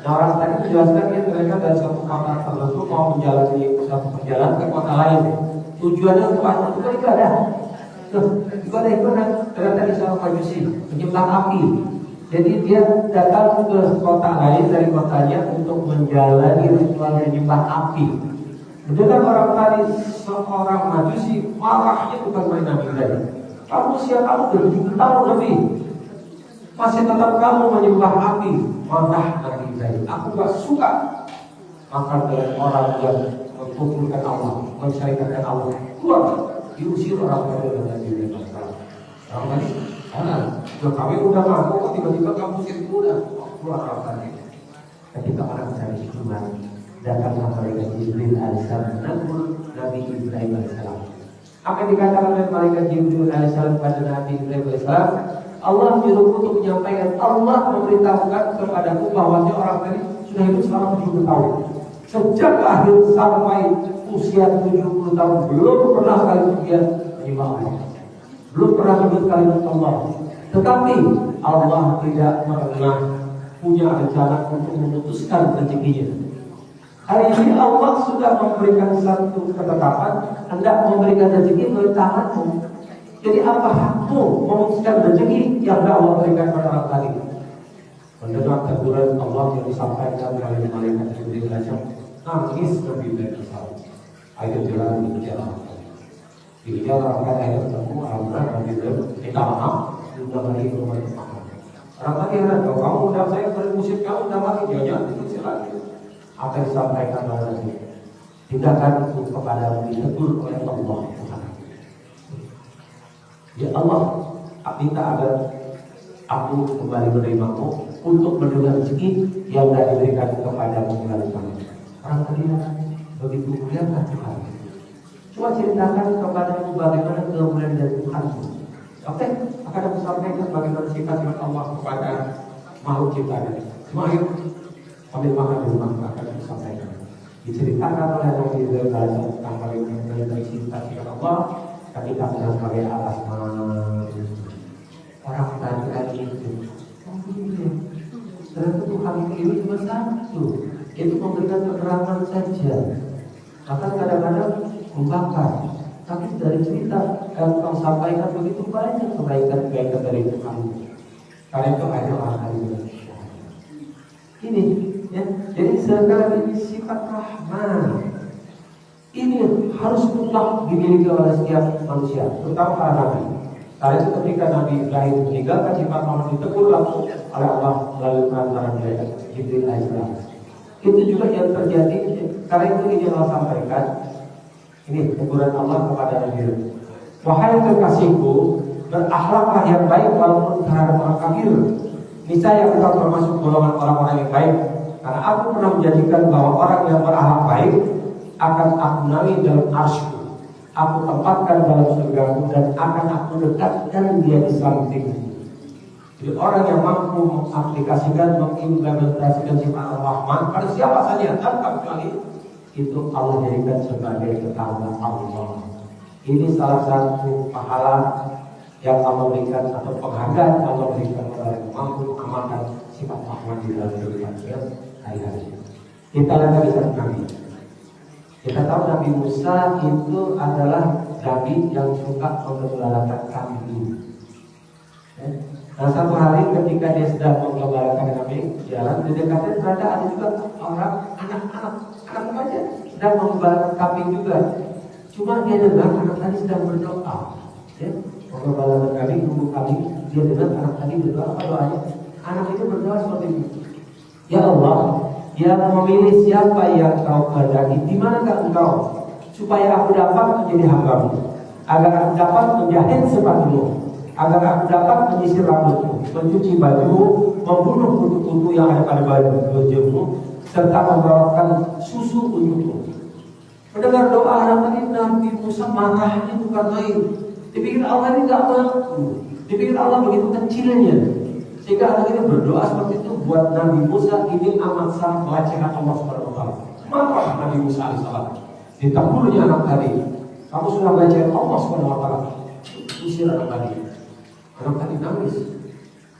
Nah orang tadi menjelaskan dia mereka dari satu kota tertentu mau menjalani satu perjalanan ke kota lain. Tujuannya untuk apa? Untuk ibadah. Ibadah ternyata di sana majusi menyembah api. Jadi dia datang ke kota lain dari kotanya untuk menjalani ritual menyembah api. Dengan orang tadi seorang majusi marahnya bukan main Nabi Ibrahim. Kamu usia kamu 70 tahun lebih. Masih tetap kamu menyembah api. Marah Nabi Ibrahim. Aku gak suka makan dengan orang yang mempukulkan Allah, mensyariatkan Allah. Keluar, diusir orang dari Nabi Ibrahim. Orang tadi, udah kami udah ngaku, kok tiba-tiba kamu usir udah keluar orang tadi. Ketika orang mencari hikmah, datanglah malaikat Jibril alaihissalam menegur Nabi Ibrahim alaihissalam. Apa yang dikatakan oleh malaikat Jibril alaihissalam pada Nabi Ibrahim alaihissalam? Allah menyuruhku untuk menyampaikan, Allah memberitahukan kepadaku bahwasanya orang tadi sudah hidup selama 70 tahun. Sejak lahir sampai usia 70 tahun belum pernah kali dia menyembah Allah. Belum pernah menyebut kalimat Allah. Tetapi Allah tidak pernah punya rencana untuk memutuskan rezekinya. Hari ini Allah sudah memberikan satu ketetapan, hendak memberikan rezeki melalui tanganmu. Jadi apa hakmu memutuskan rezeki yang Allah berikan pada orang tadi? Mendengar teguran Allah yang disampaikan oleh malaikat Jibril alaihissalam, nangis Nabi Ibrahim alaihissalam. Ayat jalan dikejar orang tadi. Dikejar orang tadi ayat ketemu alhamdulillah Nabi Ibrahim minta maaf, sudah lagi rumah maaf. Orang tadi ada, kamu undang saya bermusik, kamu undang lagi, jangan itu lagi. Apa yang disampaikan oleh Nabi? Tindakan itu kepada ditegur oleh Allah. Ya Allah, minta agar aku kembali menerimamu untuk mendengar rezeki yang tidak diberikan kepadamu melalui kami. Orang tadi begitu mulia Tuhan. Coba ceritakan kepadamu bagaimana kemuliaan dari Tuhanmu. Oke, akan aku sampaikan bagaimana sifat-sifat Allah kepada makhluk ciptaan. Semua yuk ambil makan di rumah akan aku sampaikan. Diceritakan oleh Nabi Ibrahim tentang bagaimana dari cinta kepada Allah ketika sedang sebagai atas orang tadi itu. Ternyata Tuhan ini cuma satu, itu memberikan keterangan saja. Bahkan kadang-kadang membakar. Tapi dari cerita yang kau sampaikan begitu banyak kebaikan-kebaikan dari Tuhan. Karena itu ada orang ini, ya. Jadi sekarang ini sifat rahman ini harus mutlak dimiliki oleh setiap manusia, terutama para nabi. Karena itu ketika Nabi Ibrahim meninggalkan sifat rahman ditegur langsung oleh Allah melalui perantaraan Jibril alaihissalam. Itu juga yang terjadi. Karena itu ini Allah sampaikan. Ini teguran Allah kepada Nabi. Wahai kekasihku, berakhlaklah yang baik walaupun terhadap orang kafir. Niscaya engkau termasuk golongan orang-orang yang baik. Karena aku pernah menjanjikan bahwa orang yang berakhlak baik akan aku naungi dalam arsy-Ku. Aku tempatkan dalam surga-Ku dan akan aku dekatkan dia di sampingku. Jadi orang yang mampu mengaplikasikan, mengimplementasikan sifat Ar-Rahman pada siapa saja tanpa kecuali itu Allah jadikan sebagai tetangga Allah. Ini salah satu pahala yang Allah berikan atau penghargaan Allah berikan kepada yang mampu mengamalkan sifat Rahman di dalam kehidupannya hari-hari. Kita lihat kisah Nabi. Kita tahu Nabi Musa itu adalah Nabi yang suka menggembalakan kambing. Nah satu hari ketika dia sedang menggembalakan kambing jalan, di dekatnya ternyata ada juga orang anak-anak remaja sedang menggembalakan kambing juga. Cuma dia dengar anak tadi sedang berdoa, ya, menggembalakan kambing, nunggu kambing. Dia dengar anak tadi berdoa, apa doanya? Anak itu berdoa seperti ini. Ya Allah, yang memilih siapa yang kau kehendaki, di manakah engkau, supaya aku dapat menjadi hamba-Mu, agar aku dapat menjahit sepatu-Mu, agar aku dapat menyisir rambutmu, mencuci bajumu, membunuh kutu-kutu yang ada pada bajumu, serta membawakan susu untukmu. Mendengar doa anak tadi, Nabi Musa marahnya bukan main. Dipikir Allah ini gak mampu, dipikir Allah begitu kecilnya, sehingga anak ini berdoa seperti itu. Buat Nabi Musa ini amat sangat melecehkan Allah Subhanahu wa taala. Marah Nabi Musa alaihissalam. Ditempurnya anak tadi, kamu sudah melecehkan Allah Subhanahu wa taala. Usir anak tadi. Anak tadi nangis.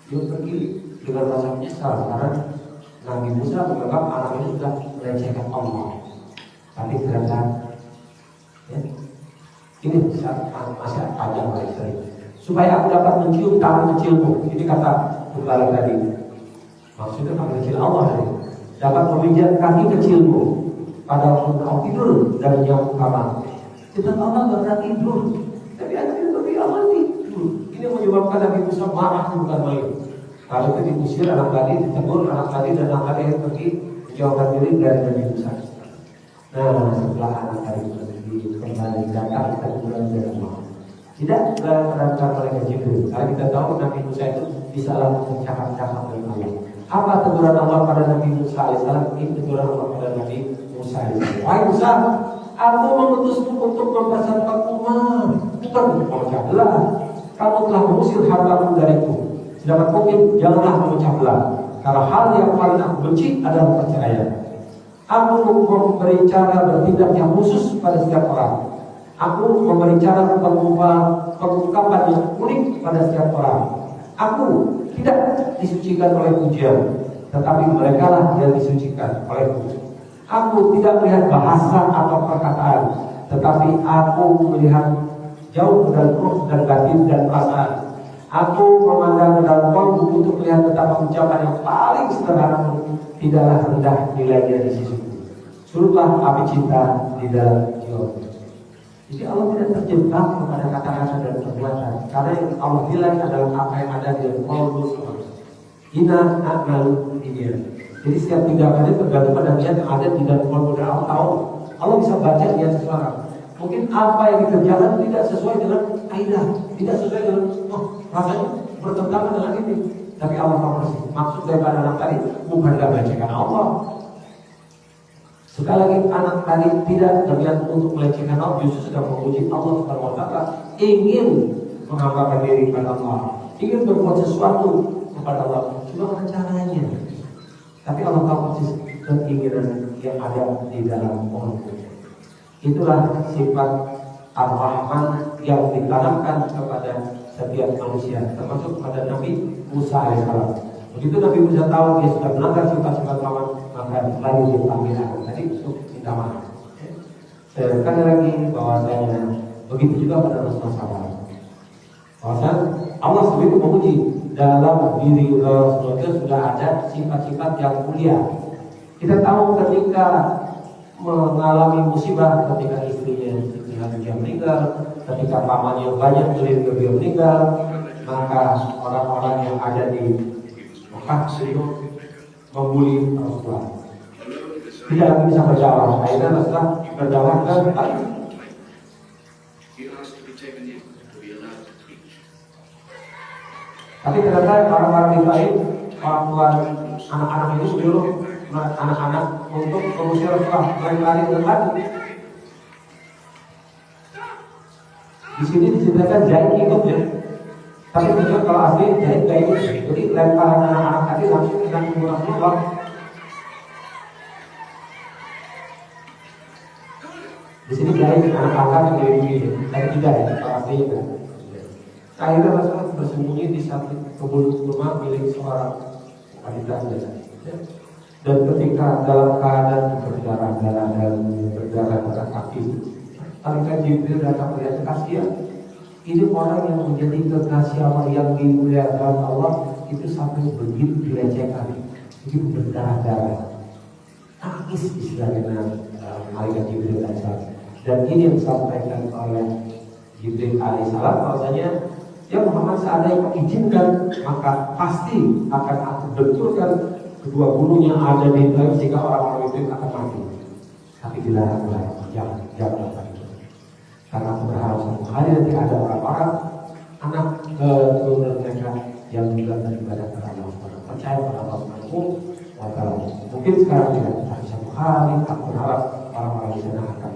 Dia pergi dengan rasa menyesal karena Nabi Musa menganggap anak ini sudah melecehkan Allah. Tapi ternyata, ya, ini masih panjang lagi. Supaya aku dapat mencium tangan kecilmu. Ini kata gembala tadi. Maksudnya tangan kecil Allah tadi. Dapat memijat kaki kecilmu pada waktu kau tidur dan nyamuk kamar. Kita Allah gak pernah tidur, tapi akhirnya tapi Allah tidur. Ini menyebabkan Nabi Musa marah bukan main. Lalu itu diusir anak tadi, ditegur anak tadi, dan anak tadi yang pergi menjauhkan diri dari Nabi Musa. Nah, setelah anak tadi pergi kembali datang kita pulang dari rumah. Tidak berangkat oleh Jibril. Karena kita tahu Nabi Musa itu bisa langsung cakap-cakap dengan Allah. Apa teguran Allah pada Nabi Musa alaihissalam? Ini teguran Allah pada Nabi Musa alaihissalam. Wahai Musa, aku mengutusmu untuk mempersatukan umat, bukan untuk memecah belah. Kamu telah mengusir hartamu dariku. Sedapat mungkin janganlah memecah belah. Karena hal yang paling aku benci adalah perceraian. Aku memberi cara bertindak yang khusus pada setiap orang. Aku memberi cara pengungkapan yang unik pada setiap orang. Aku tidak disucikan oleh pujian, tetapi mereka lah yang disucikan olehku. Aku tidak melihat bahasa atau perkataan, tetapi aku melihat jauh dari ruh dan batin dan perasaan. Aku memandang ke dalam kolbu untuk melihat betapa ucapan yang paling sederhana tidaklah rendah nilainya di sisiku. Surutlah api cinta di dalam jiwa. Jadi Allah tidak terjebak kepada kata-kata dan perbuatan, karena yang Allah bilang adalah apa yang ada di dalam kolbu. Ina akmalu ini. Jadi setiap tindakannya tergantung pada niat yang ada di dalam kolbu, dan Allah tahu. Allah bisa baca niat seseorang. Mungkin apa yang dikerjakan tidak sesuai dengan kaidah, tidak sesuai dengan rasanya bertentangan dengan ini. Tapi Allah tahu persis. Maksud daripada anak tadi bukan gak melecehkan Allah. Sekali lagi anak tadi tidak berniat untuk melecehkan Allah, justru sedang memuji Allah Subhanahu wa taala, ingin menghambakan diri kepada Allah, ingin berbuat sesuatu kepada Allah. Cuma caranya. Tapi Allah tahu persis keinginan yang ada di dalam orang. Itulah sifat Ar-Rahman yang ditanamkan kepada setiap manusia, termasuk pada Nabi Musa alaihissalam. Begitu Nabi Musa tahu dia sudah melanggar sifat-sifat Rahman, maka lalu dia panggil aku tadi untuk minta maaf. Sekali lagi bahwasanya begitu juga pada masalah. Bahwasanya Allah sendiri memuji dalam diri Rasulullah sudah ada sifat-sifat yang mulia. Kita tahu ketika mengalami musibah, ketika istrinya dia meninggal, ketika pamannya banyak melindungi dia meninggal, maka orang-orang yang ada di Mekah itu membuli Rasulullah. Tidak lagi bisa berdakwah. Akhirnya Rasulullah berdakwah ke Taif. Tapi ternyata orang-orang di Taif, orang tua anak-anak itu suruh anak-anak untuk mengusir Rasulullah, mereka lari ke Batu. Di sini diceritakan Zaid ikut ya, tapi juga kalau asli Zaid gak ikut. Jadi lemparan anak-anak tadi langsung dengan tubuh Rasulullah. Di sini Zaid anak angkat yang melindungi, tapi tidak ya, kalau aslinya kan. Akhirnya Rasulullah bersembunyi di samping kebun rumah milik seorang wanita ya. Dan ketika dalam keadaan berdarah-darah dan berdarah-darah kaki, malaikat Jibril datang melihat kasihan. Ini orang yang menjadi kekasih Allah yang dimuliakan Allah itu sampai begitu dilecehkan, begitu berdarah-darah, nangis istilahnya malaikat Jibril alaihissalam. Dan ini yang disampaikan oleh Jibril alaihissalam bahwasanya ya Muhammad seandainya mengizinkan maka pasti akan aku benturkan kedua gunung yang ada di dalam sehingga orang-orang itu akan mati. Tapi dilarang, jangan itu. Karena aku berharap suatu hari nanti ada orang-orang anak keturunan mereka yang juga beribadah kepada Allah, percaya pada Allah Subhanahu wa Ta'ala. Mungkin sekarang tidak, tapi suatu hari aku berharap orang-orang di sana akan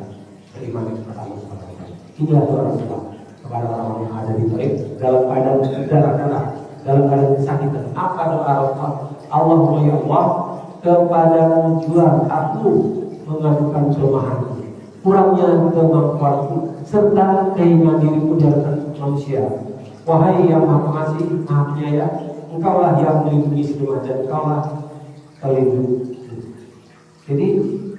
beriman kepada Allah Subhanahu wa Ta'ala. Inilah doa Rasulullah kepada orang-orang yang ada di Taif dalam keadaan darah-darah, dalam keadaan kesakitan. Apa doa Rasulullah? Allahumma ya Allah, kepadamu jua aku mengadukan kelemahanku, kurangnya kemampuanku, serta keinginan diriku dari manusia. Wahai yang maha pengasih, maha penyayang, engkaulah yang melindungi semuanya dan engkaulah pelindung. Jadi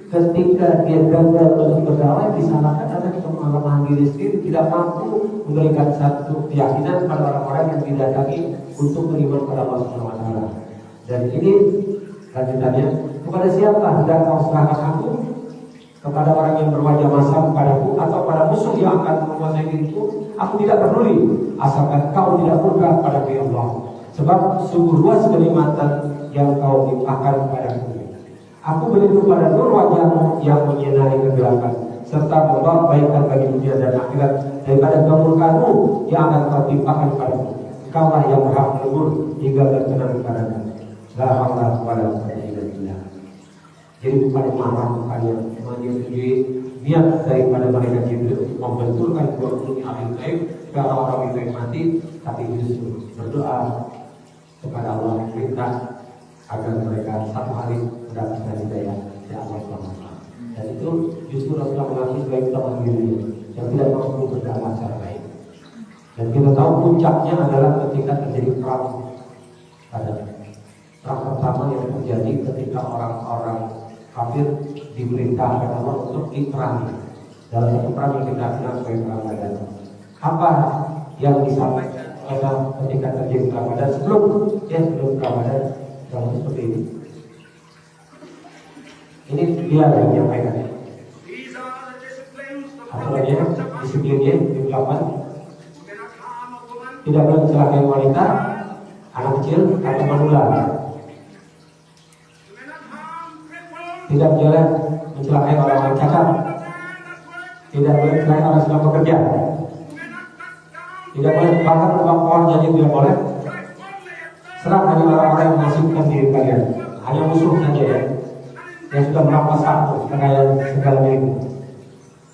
ketika dia gagal untuk berdakwah, disalahkan karena kelemahan diri sendiri, tidak mampu memberikan satu keyakinan pada orang-orang yang didatangi untuk beriman pada Allah Subhanahu wa Ta'ala. Dan ini lanjutannya, kepada siapa hendak kau serahkan aku? Kepada orang yang berwajah masam padaku atau pada musuh yang akan menguasai diriku? Aku tidak peduli, asalkan kau tidak murka pada Allah. Sebab sungguh luas kenikmatan yang kau limpahkan padaku. Aku berlindung pada nur wajahmu yang menyinari kegelapan, serta membawa kebaikan bagi dunia dan akhirat daripada kemurkaanmu yang akan kau timpakan padaku. Engkaulah yang berhak menegur hingga berkenan padamu. La haula wala quwwata illa billah. Jadi bukan marah, bukan yang menyetujui niat daripada mereka Jibril membenturkan dua gunung ahli Taif ke orang-orang itu yang mati, tapi justru berdoa kepada Allah minta agar mereka satu hari mendapatkan hidayah dari Allah SWT. Dan itu justru Rasulullah mengakui sebagai teman dirinya yang tidak mampu berdakwah secara baik. Dan kita tahu puncaknya adalah ketika terjadi perang Badar. Perang pertama yang terjadi ketika orang-orang kafir diperintahkan Allah untuk diperangi dalam satu perang yang kita kenal sebagai perang Badar. Apa yang disampaikan ketika terjadi perang Badar sebelum perang Badar? Kalau seperti ini, ini dia yang menyampaikan. Aturannya, disiplinnya dilakukan. Tidak boleh mencelakai wanita, anak kecil, atau manula. Tidak boleh mencelakai orang-orang cacat. Tidak boleh mencelakai orang sedang bekerja. Tidak boleh bahkan uang pohon jadi tidak boleh. Serang hanya orang-orang yang menasibkan diri kalian, hanya musuh saja ya, yang sudah merampas harta kekayaan segala milikmu.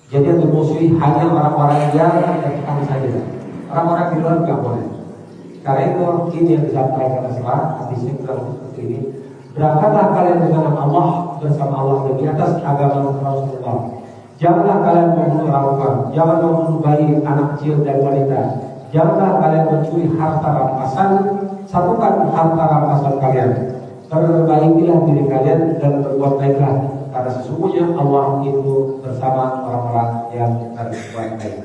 Jadi yang dimusuhi hanya orang-orang yang tertekan saja. Orang-orang di luar tidak boleh. Karena itu ini yang disampaikan Rasulullah hadisnya kurang seperti ini. Berangkatlah kalian dengan nama Allah bersama Allah dan di atas agama Rasulullah. Janganlah kalian membunuh rawan, jangan membunuh bayi, anak kecil dan wanita. Janganlah kalian mencuri harta rampasan, satukan harta rampasan kalian. Perbaikilah diri kalian dan berbuat baiklah, karena sesungguhnya Allah itu bersama orang-orang yang berbuat baik.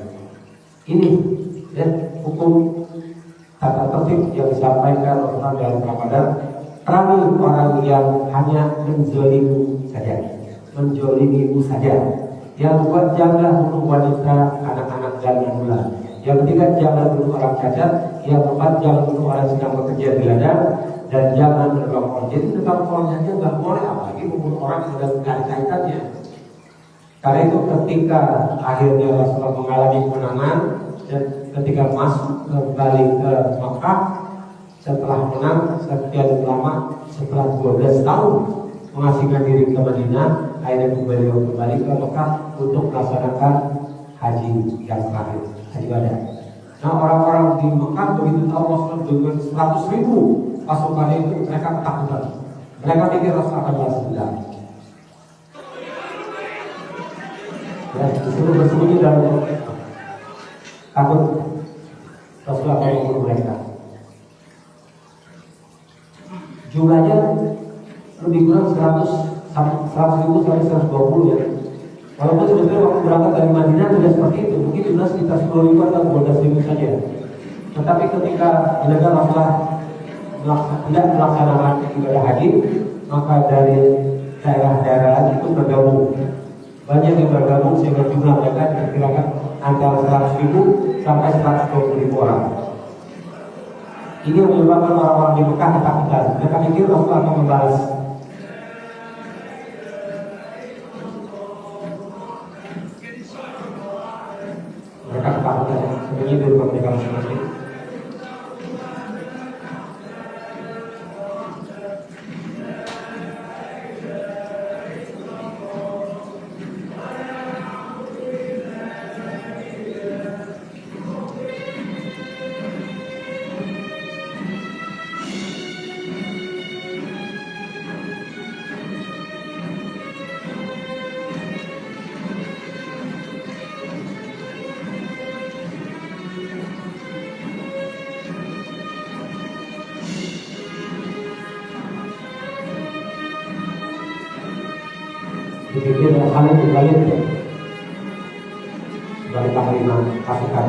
Ini ya, hukum tata tertib yang disampaikan Rasulullah dalam Ramadan. Perangi orang yang hanya menzolimimu saja. Yang kedua, janganlah bunuh wanita, anak-anak dan pemula. Yang ketiga, jangan bunuh orang cacat. Yang keempat, jangan bunuh orang yang sedang bekerja di ladang. Dan jangan berbohong. Jadi tentang orang saja nggak boleh, apalagi membunuh orang yang sedang tidak ada kaitannya. Karena itu ketika akhirnya Rasulullah mengalami kemenangan dan ketika masuk kembali ke Makkah setelah menang sekian lama, setelah 12 tahun mengasingkan diri ke Madinah, akhirnya kembali ke Mekah untuk melaksanakan haji yang terakhir, haji wada. Nah, orang-orang di Mekah begitu tahu Rasulullah dengan 100.000 pasukannya itu, mereka ketakutan. Mereka pikir Rasulullah akan balas dendam. Ya, disuruh bersembunyi dalam takut Rasulullah akan membunuh mereka. Jumlahnya lebih kurang 100.000 sampai 120 ya. Walaupun sebetulnya waktu berangkat dari Madinah tidak seperti itu, mungkin jumlah sekitar 10.000 atau 12.000 saja. Tetapi ketika mendengar Rasulullah tidak melaksanakan ibadah haji, maka dari daerah-daerah lain itu bergabung. Banyak yang bergabung sehingga jumlah mereka diperkirakan antara 100.000 sampai 120.000 orang. Ini yang menyebabkan orang-orang di Mekah ketakutan. Mereka pikir Rasulullah akan membalas. Mereka ketakutan. Sebenarnya di rumah mereka masing-masing. Dipikir Khalid bin Walid sebagai panglima pasukan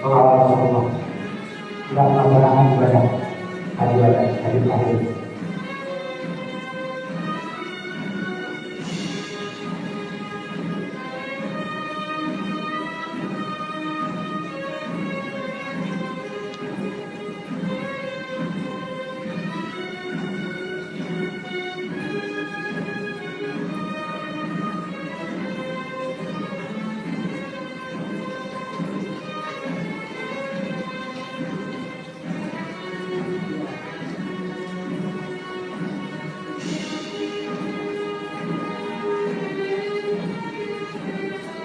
mengawal Rasulullah tidak melaksanakan ibadah haji terakhir.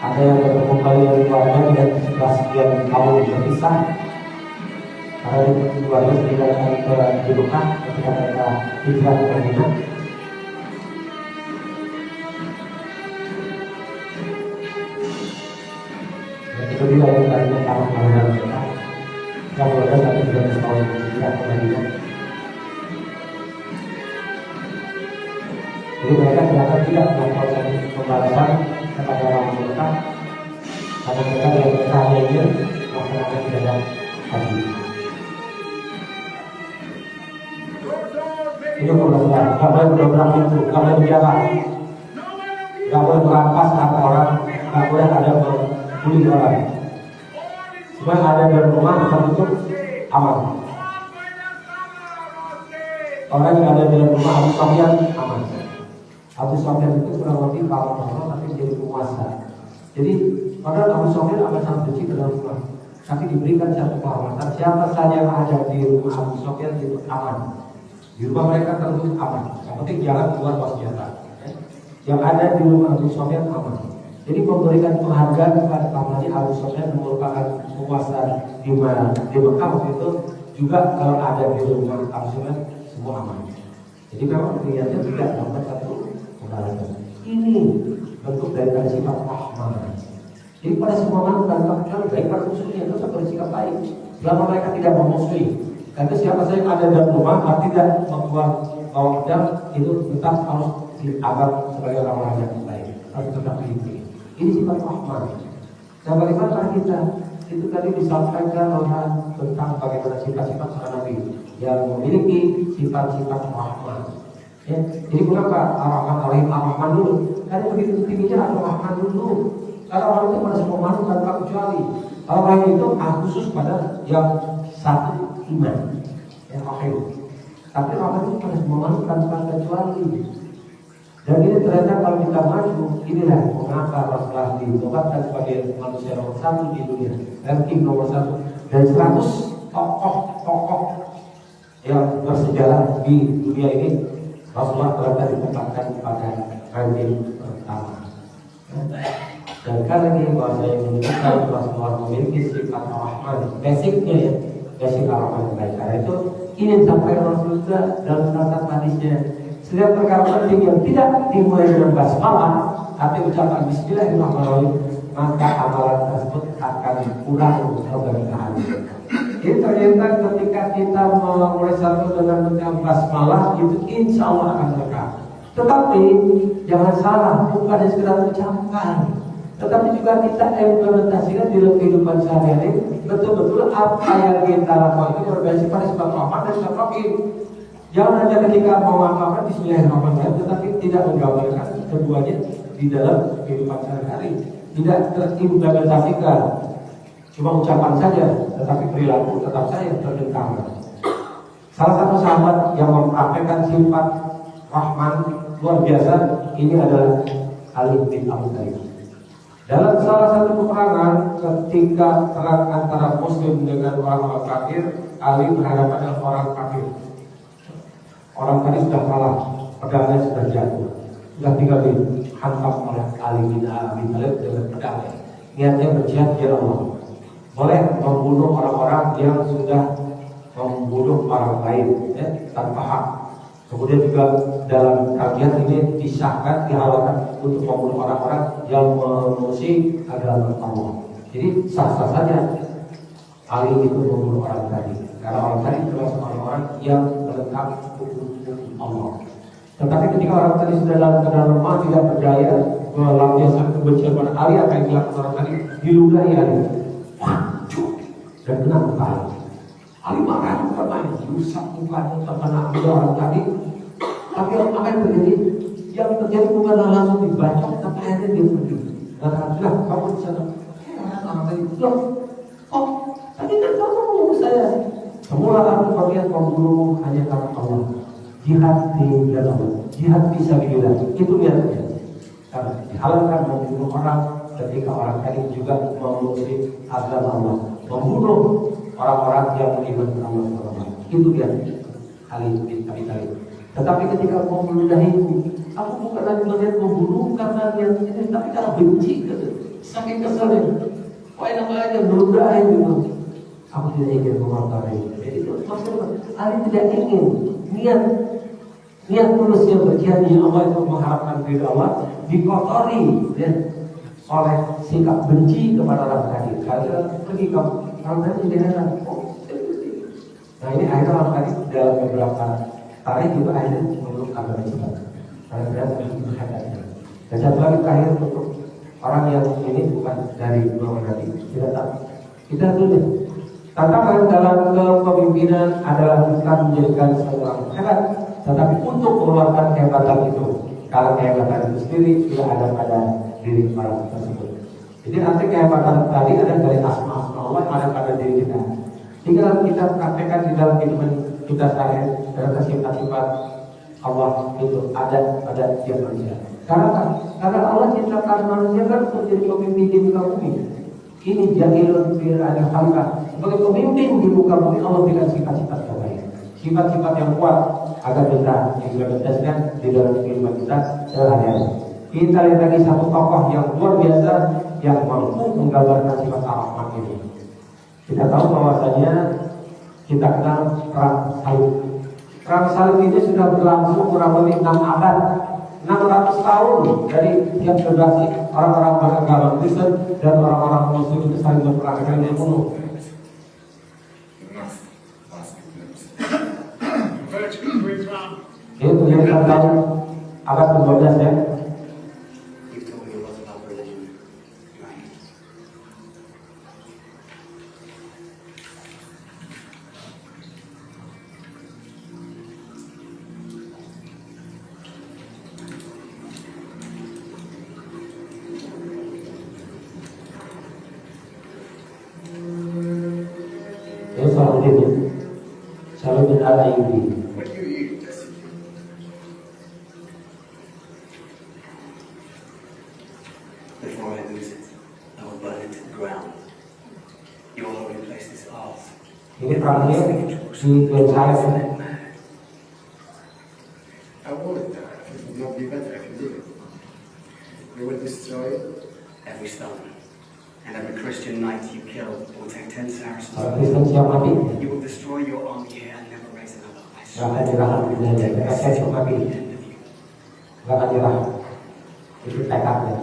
Ada yang bertemu kembali dari keluarga dan setelah sekian tahun berpisah, ada yang keluarga meninggalkan ke Mekah ketika mereka hijrah ke Madinah. Dan itu dia yang tadinya tanah kelahiran mereka. Yang keluarga satu 13 tahun hijrah ke Madinah. Jadi mereka ternyata tidak melakukan pembalasan kepada orang Mekah karena mereka yang mereka hanya ingin melaksanakan ibadah haji. Ini pembelajaran, nggak boleh berdobrak pintu, nggak boleh bicara, nggak boleh merampas harta orang, nggak boleh ada membuli orang. Semua yang ada di rumah tertutup aman. Orang yang ada di rumah Abu Sufyan aman. Abu Sufyan itu kurang lebih kawan Rasulullah tapi menjadi penguasa. Jadi padahal Abu Sufyan akan sangat benci kepada Rasulullah, tapi diberikan satu kehormatan. Siapa saja yang ada di rumah Abu Sufyan itu aman. Di rumah mereka tentu aman. Yang penting jangan keluar bawa senjata. Yang ada di rumah Abu Sufyan aman. Jadi memberikan penghargaan kepada pamannya Abu Sufyan merupakan penguasa di Mekah waktu itu juga kalau ada di rumah Abu Sufyan semua aman. Jadi memang niatnya tidak dapat satu kebaikan. Ini bentuk dari sifat rahman. Jadi pada semua makhluk dan kecuali baik pada khususnya tetap bersikap baik. Selama mereka tidak memusuhi. Karena siapa saja yang ada dalam rumah tidak membuat bawa pedang itu tetap harus dianggap sebagai orang-orang yang baik. Harus tetap diikuti. Ini sifat rahman. Nah bagaimana kita itu tadi disampaikan oleh tentang bagaimana sifat-sifat seorang Nabi yang memiliki sifat-sifat rahman. Ya, jadi mengapa Ar-Rahman Ar-Rahman dulu? Karena begitu tingginya Ar-Rahman dulu. Karena orang itu pada semua makhluk tanpa kecuali. Orang itu khusus pada yang satu iman, yang akhir. Tapi Rahman itu pada semua makhluk tanpa kecuali. Dan ini ternyata kalau kita maju, inilah mengapa Rasulullah ditobatkan sebagai manusia nomor 1 di dunia, ranking nomor 1 dan 100 tokoh yang bersejarah di dunia ini. Rasulullah telah ditempatkan pada ranking pertama. Dan karena ini bahwa saya menunjukkan Rasulullah memiliki sifat Rahman, basicnya ya, basic Rahman baik. Karena itu ini disampaikan Rasulullah dalam salah hadisnya. Setiap perkara penting yang tidak dimulai dengan basmalah atau ucapan Bismillahirrahmanirrahim, maka amalan tersebut akan kurang keberkahan. Ini ternyata ketika kita memulai satu dengan ucapan basmalah itu insya Allah akan berkah. Tetapi jangan salah, bukan sekedar ucapan, tetapi juga kita implementasikan di dalam kehidupan sehari-hari. Betul-betul apa yang kita lakukan itu berbasis pada sebab Rahman dan sebab Rahim. Jangan hanya ketika mau apa-apa Bismillahirrahmanirrahim, tetapi tidak menggambarkan keduanya di dalam kehidupan sehari-hari. Tidak terimplementasikan, cuma ucapan saja, tetapi perilaku tetap saja terdengar. Salah satu sahabat yang mempraktekkan sifat Rahman luar biasa ini adalah Ali bin Abi Thalib. Dalam salah satu peperangan ketika perang antara Muslim dengan orang-orang kafir, Ali berhadapan dengan orang kafir. Orang tadi sudah kalah, pedangnya sudah jatuh, sudah tinggal dihantam oleh Ali bin Abi Thalib dengan pedangnya. Niatnya berjihad di Allah, boleh membunuh orang-orang yang sudah membunuh orang lain ya, tanpa hak. Kemudian juga dalam kajian ini disahkan, dihalalkan untuk membunuh orang-orang yang memusuhi agama Allah. Jadi sah-sah saja Ali itu membunuh orang tadi, karena orang tadi termasuk orang-orang yang menentang hukum Allah. Tetapi ketika orang tadi sudah dalam keadaan lemah, tidak berdaya, melampiaskan kebencian pada Ali, apa yang dilakukan orang tadi? Diludahi Ali, wancuk dan kena muka Ali. Ali marah, bukan main, diusap mukanya terkena orang tadi. Tapi apa yang terjadi? Yang terjadi bukanlah langsung dibacok, tapi akhirnya dia pergi. Dan alhamdulillah kamu di sana. Orang tadi loh, oh tadi kan kamu ngomong saya. Semula aku berniat membunuh hanya karena Allah. Jihad di jalan Allah, jihad bisa dibilang itu niatnya. Karena dihalalkan membunuh orang ketika orang tadi juga memusuhi agama Allah, membunuh orang-orang yang beriman kepada Allah. Itu dia Ali bin Abi Thalib. Tetapi ketika mau meludahiku, aku bukan lagi berniat membunuh karena niat ini, tapi karena benci gitu. Saking keselnya, kok enak aja meludahi gitu. Aku tidak ingin mengotori. Jadi itu maksudnya Ali tidak ingin niat tulus yang berjihad di Allah itu mengharapkan ridha Allah dikotori ya, oleh sikap benci kepada orang tadi. Karena pergi kamu orang tadi jadi heran. Nah ini akhirnya orang tadi dalam beberapa tarikh juga akhirnya menurut agama Islam. Karena dia berhadapan. Dan satu lagi terakhir untuk orang yang ini bukan dari golongan Nabi, tidak tahu. Kita dulu. Tantangan dalam kepemimpinan adalah bukan menjadikan seorang hebat, tetapi untuk mengeluarkan kehebatan itu. Kalau kehebatan itu sendiri tidak ada pada diri orang tersebut. Jadi nanti kehebatan tadi ada dari asma Allah, ada pada diri kita. Tinggal kita praktekkan di dalam kehidupan kita sehari-hari. Karena sifat-sifat Allah itu ada pada setiap manusia. Karena Allah ciptakan manusia kan untuk jadi pemimpin di muka bumi. Ini jahilun fil khalifah. Sebagai pemimpin di muka bumi, Allah berikan sifat-sifat yang baik, sifat-sifat yang kuat agar kita implementasikan di dalam kehidupan kita sehari-hari. Kita lihat lagi satu tokoh yang luar biasa yang mampu menggambarkan sifat Ar-Rahman ini. Kita tahu bahwasanya kita kenal perang Salib. Perang salib ini sudah berlangsung kurang lebih 6 abad, 600 tahun dari tiap generasi orang-orang beragama Kristen dan orang-orang Muslim itu saling berperang dan membunuh. Ini terjadi pada tahun abad ke-12 ya. Ini Salahuddin Al-Ayyubi. What do you eat, Jesse? Before I lose it, I will burn it to the ground. You will replace this earth. Ini perangnya di Yerusalem. I won't die. It will not be better if you do it. We will destroy Every stone and every Christian knight you kill will take 10 Saracens. Kalau Kristen siap mati, You will destroy your army here and never raise another. I nggak swear akan nyerah hatinya aja. Saya siap mati, to the end of you. nggak akan nyerah. Itu tekadnya.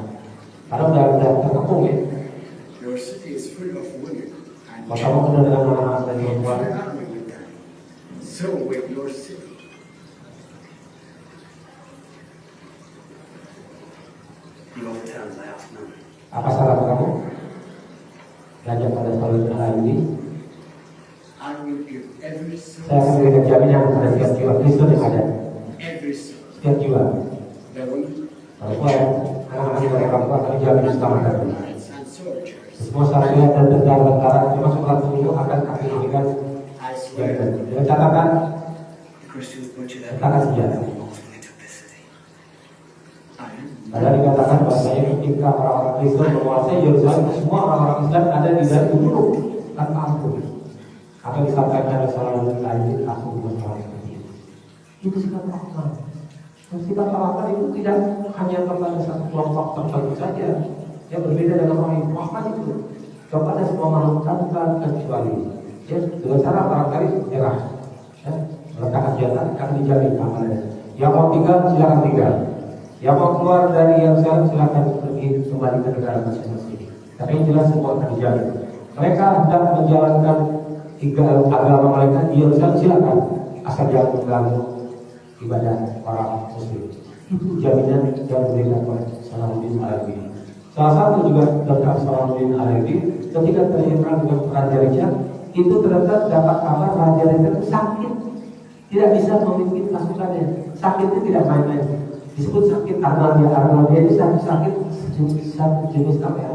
Karena udah terkepung ya. your city is full of women and Kalau kamu kenal dengan anak-anak dan children. perempuan, An army with them. So with your city. You overturn, I ask none. apa saran kamu? Belajar pada Salahuddin Al-Ayyubi. I will give every soul, Saya akan berikan jaminan pada setiap jiwa Kristen yang ada, every soul, setiap jiwa. the women, Perempuan, anak-anak dan orang tua kami jamin keselamatan. knights, and soldiers. Semua sarjana dan tentara-tentara termasuk ratu itu akan kami berikan I swear. jaminan. Dengan catatan, The Christians butchered every Katakan senjata. animals when they took this city. I am. Padahal dikatakan bahwasanya ketika orang-orang Kristen menguasai Yerusalem, semua orang-orang Islam ada di dalam dibunuh tanpa ampun. Apa yang disampaikan oleh Salahuddin Al-Ayyubi, aku bukan orang seperti itu. Itu sikap Rahman. Dan sikap Rahman itu tidak hanya kepada satu kelompok tertentu saja. Yang berbeda dengan orang yang Rahman itu kepada semua makhluk tanpa kecuali. Ya, dengan cara barangkali menyerah. Ya, meletakkan jantan akan dijamin amalnya. Yang mau tinggal silakan tinggal. Yang mau keluar dari Yerusalem silakan pergi kembali ke negara masing-masing. Tapi yang jelas semua akan dijamin. Mereka hendak menjalankan agama mereka di Yerusalem silakan, asal jangan mengganggu ibadah orang Muslim. Itu jaminan yang diberikan oleh Salahuddin Al-Ayyubi. Salah satu juga tentang Salahuddin Al-Ayyubi, ketika terjadi perang dengan Raja Richard, itu ternyata dapat kabar Raja Richard itu sakit, tidak bisa memimpin pasukannya. Sakitnya tidak main-main. Disebut sakit Arnadia ini sakit jenis apa ya?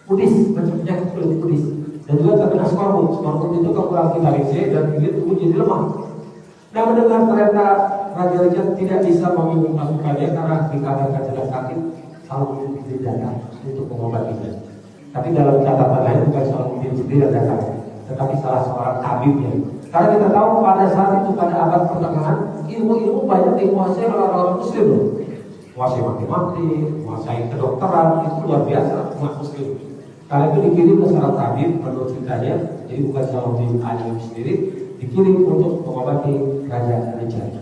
Kudis, macam penyakit kulit kudis. Dan juga terkena skorbut. Skorbut itu kekurangan vitamin C dan tubuh jadi lemah. Nah, mendengar ternyata Raja Richard tidak bisa memimpin pasukannya karena dikabarkan sedang sakit, Salahuddin datang untuk mengobatinya. Tapi dalam catatan lain bukan Salahuddin sendiri yang datang, tetapi salah seorang tabibnya. Karena kita tahu pada saat itu pada abad pertengahan ilmu-ilmu banyak dikuasai oleh orang Muslim loh. Menguasai matematik, menguasai kedokteran, itu luar biasa umat Muslim. Karena itu dikirim ke seorang tabib menurut ceritanya, jadi bukan Salahuddin Al-Ayyubi sendiri, dikirim untuk mengobati Raja Richard.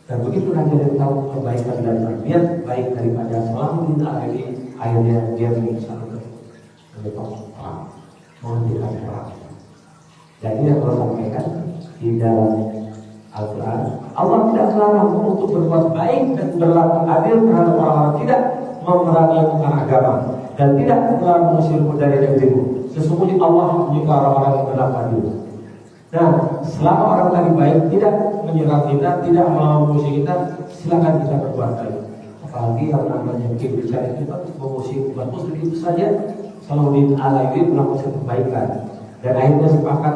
Dan begitu Raja Richard tahu kebaikan dan berniat baik daripada Salahuddin Al-Ayyubi, akhirnya dia berusaha untuk perang, menghentikan perang. Dan ini yang Allah sampaikan di dalam Al-Quran. Allah tidak melarangmu untuk berbuat baik dan berlaku adil terhadap orang-orang tidak memerangi bukan agama dan tidak mengusirmu dari negerimu. Sesungguhnya Allah menyuka orang-orang yang berlaku adil. Nah, selama orang tadi baik, tidak menyerang kita, tidak memusuhi kita, silakan kita berbuat baik. Apalagi yang namanya bicara itu memusuhi umat Muslim itu saja. Salahuddin Al-Ayyubi melakukan satu kebaikan dan akhirnya sepakat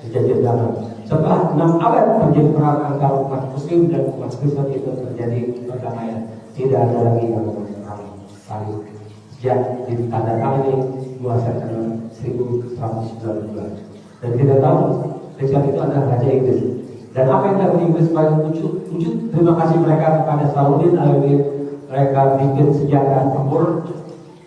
terjadi damai. Setelah 6 abad terjadi perang antara umat Muslim dan umat Kristen itu terjadi perdamaian. Tidak ada lagi yang perang salib. Sejak ditandatangani 2 September 1192. Dan kita tahu Richard itu adalah Raja Inggris. Dan apa yang terjadi Inggris sebagai wujud terima kasih mereka kepada Salahuddin Al-Ayyubi, mereka bikin senjata tempur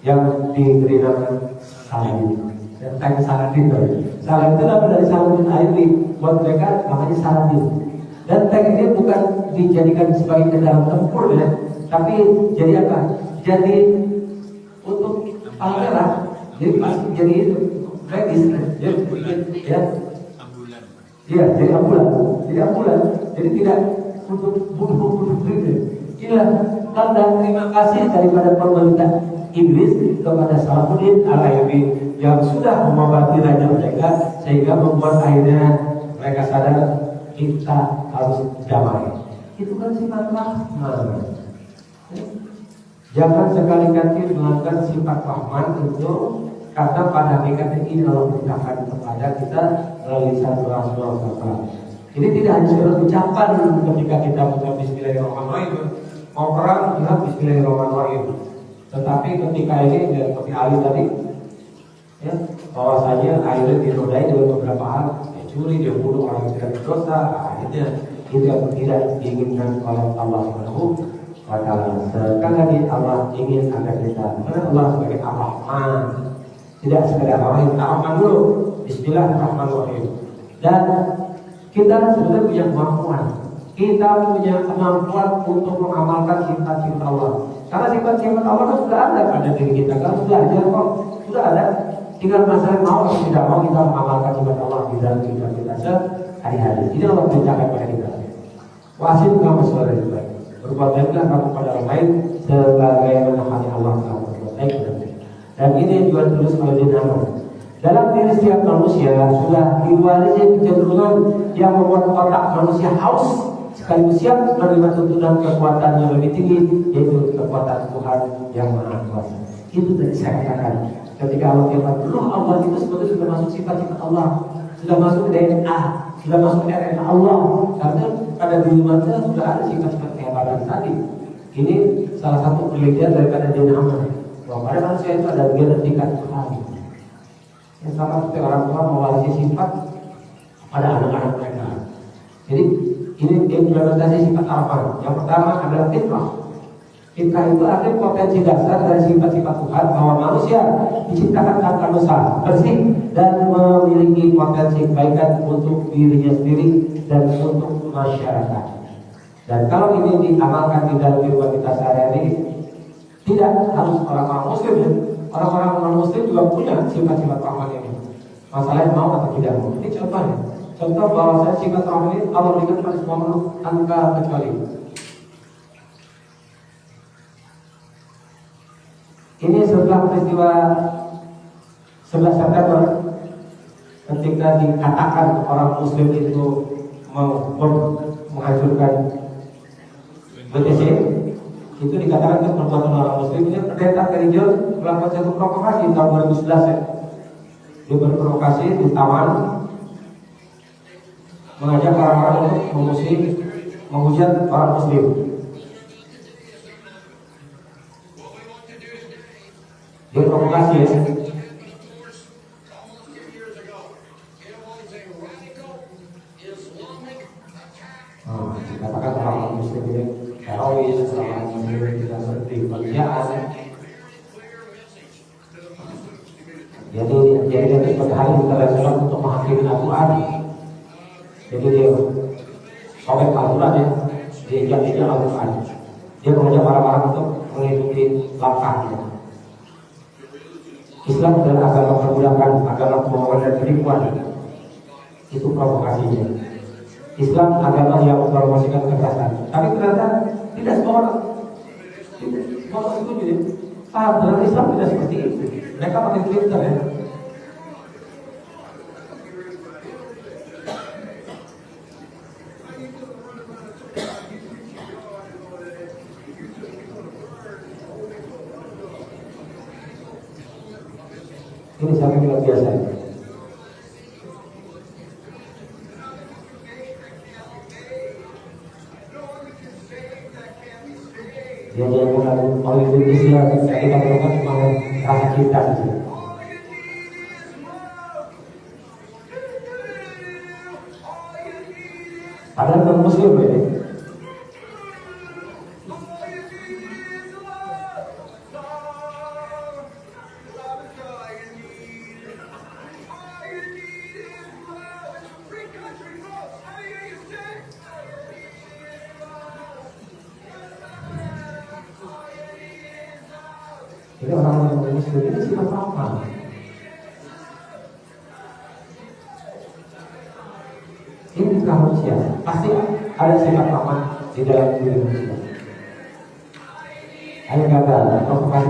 yang diberi nama Saladin. Dan kayak Saladin tadi. Saladin itu nama dari Salahuddin Al-Ayyubi. Buat mereka makanya Saladin. Dan tank ini bukan dijadikan sebagai kendaraan tempur ya, tapi jadi apa? Jadi untuk alat, jadi jadi itu medis, ya. Iya, jadi ambulan, jadi tidak untuk bunuh gitu. Inilah tanda terima kasih daripada pemerintah Inggris kepada Salahuddin Al-Ayyubi yang sudah mengobati raja mereka sehingga membuat akhirnya mereka sadar kita harus damai. Itu kan sifat rahman. Jangan sekali-kali melakukan sifat rahman itu, karena pada hakikatnya ini Allah berikan kepada kita melalui lisan Rasulullah. Ini tidak hanya sekedar ucapan ketika kita mengucap Bismillahirrahmanirrahim, mau perang bilang Bismillahirrahmanirrahim. Tetapi ketika ini seperti Ali tadi, ya, bahwasanya akhirnya dinodai dengan beberapa hal, dia curi, dia bunuh orang yang tidak berdosa, akhirnya itu yang tidak diinginkan oleh Allah Subhanahu wa Ta'ala. Sekali lagi Allah ingin agar kita mengenal Allah sebagai Ar-Rahman, tidak sekedar Ar-Rahim. Ar-Rahman dulu, Bismillahirrahmanirrahim. Dan kita sebenarnya punya kemampuan, kita punya kemampuan untuk mengamalkan sifat-sifat Allah. Karena sifat-sifat Allah kan sudah ada pada diri kita, kan sudah aja kok, sudah ada. Tinggal masalah mau atau tidak mau kita mengamalkan sifat Allah di dalam kehidupan kita sehari-hari. Ini Allah perintahkan pada kita. Wasil kamu saudara yang baik, berbuat baiklah kamu pada orang lain sebagaimana hanya Allah kamu berbuat baik. Dan ini juga tulis oleh Dinamo. Dalam diri setiap manusia sudah diwarisi kecenderungan yang membuat otak manusia haus sekaligus siap menerima tuntunan kekuatan yang lebih tinggi, yaitu kekuatan Tuhan yang Maha Kuasa. Itu tadi saya katakan. Ketika Allah firman, Ruh Allah itu sebetulnya sudah masuk sifat-sifat Allah, sudah masuk ke DNA, sudah masuk ke RNA Allah. Karena pada diri manusia sudah ada sifat-sifat kehebatan tadi. Ini salah satu penelitian daripada DNA. Bahwa pada manusia itu ada bagian dan tingkat Tuhan. Yang sama seperti orang tua mewarisi sifat pada anak-anak mereka. Jadi ini implementasi sifat apa? Yang pertama adalah fitrah. Fitrah itu artinya potensi dasar dari sifat-sifat Tuhan bahwa manusia diciptakan tanpa dosa, bersih dan memiliki potensi kebaikan untuk dirinya sendiri dan untuk masyarakat. Dan kalau ini diamalkan di dalam kehidupan kita sehari-hari, tidak harus orang-orang Muslim ya, orang-orang non-Muslim juga punya sifat-sifat rahman ini. Masalahnya mau atau tidak mau. Ini contohnya. Contoh bahwa saya sifat rahman ini Allah berikan pada semua makhluk tanpa kecuali. Ini setelah peristiwa 11 September ketika dikatakan orang Muslim itu mau menghancurkan BTC, itu dikatakan itu perbuatan orang Muslim. Ini pendeta gereja melakukan satu provokasi tahun 2011 ya. Dia berprovokasi di taman, mengajak orang-orang untuk menghujat orang Muslim. Dia provokasi ya. Dikatakan orang Muslim ini teroris, orang Muslim tidak seperti kerjaan. Jadi dia berhari internasional untuk menghakimi Al-Quran. Jadi dia sobek Al-Quran ya, dia injak Al-Quran. Dia mengajak orang-orang untuk mengikuti langkahnya. Islam adalah agama perbudakan, agama kebohongan dan penipuan. Itu provokasinya. Islam agama yang mempromosikan kekerasan. Tapi ternyata tidak semua orang setuju ya. Paham dalam Islam tidak seperti itu. Mereka pakai Twitter ya. Ini sangat luar biasa. Dia mengatakan oleh Indonesia kita berangkat semangat rasa cinta saja. Padahal non Muslim ini. Jadi orang-orang yang muslim ini sifat apa? Ini bukan manusia, pasti ada sifat apa di dalam diri manusia. Ayo gagal, provokasi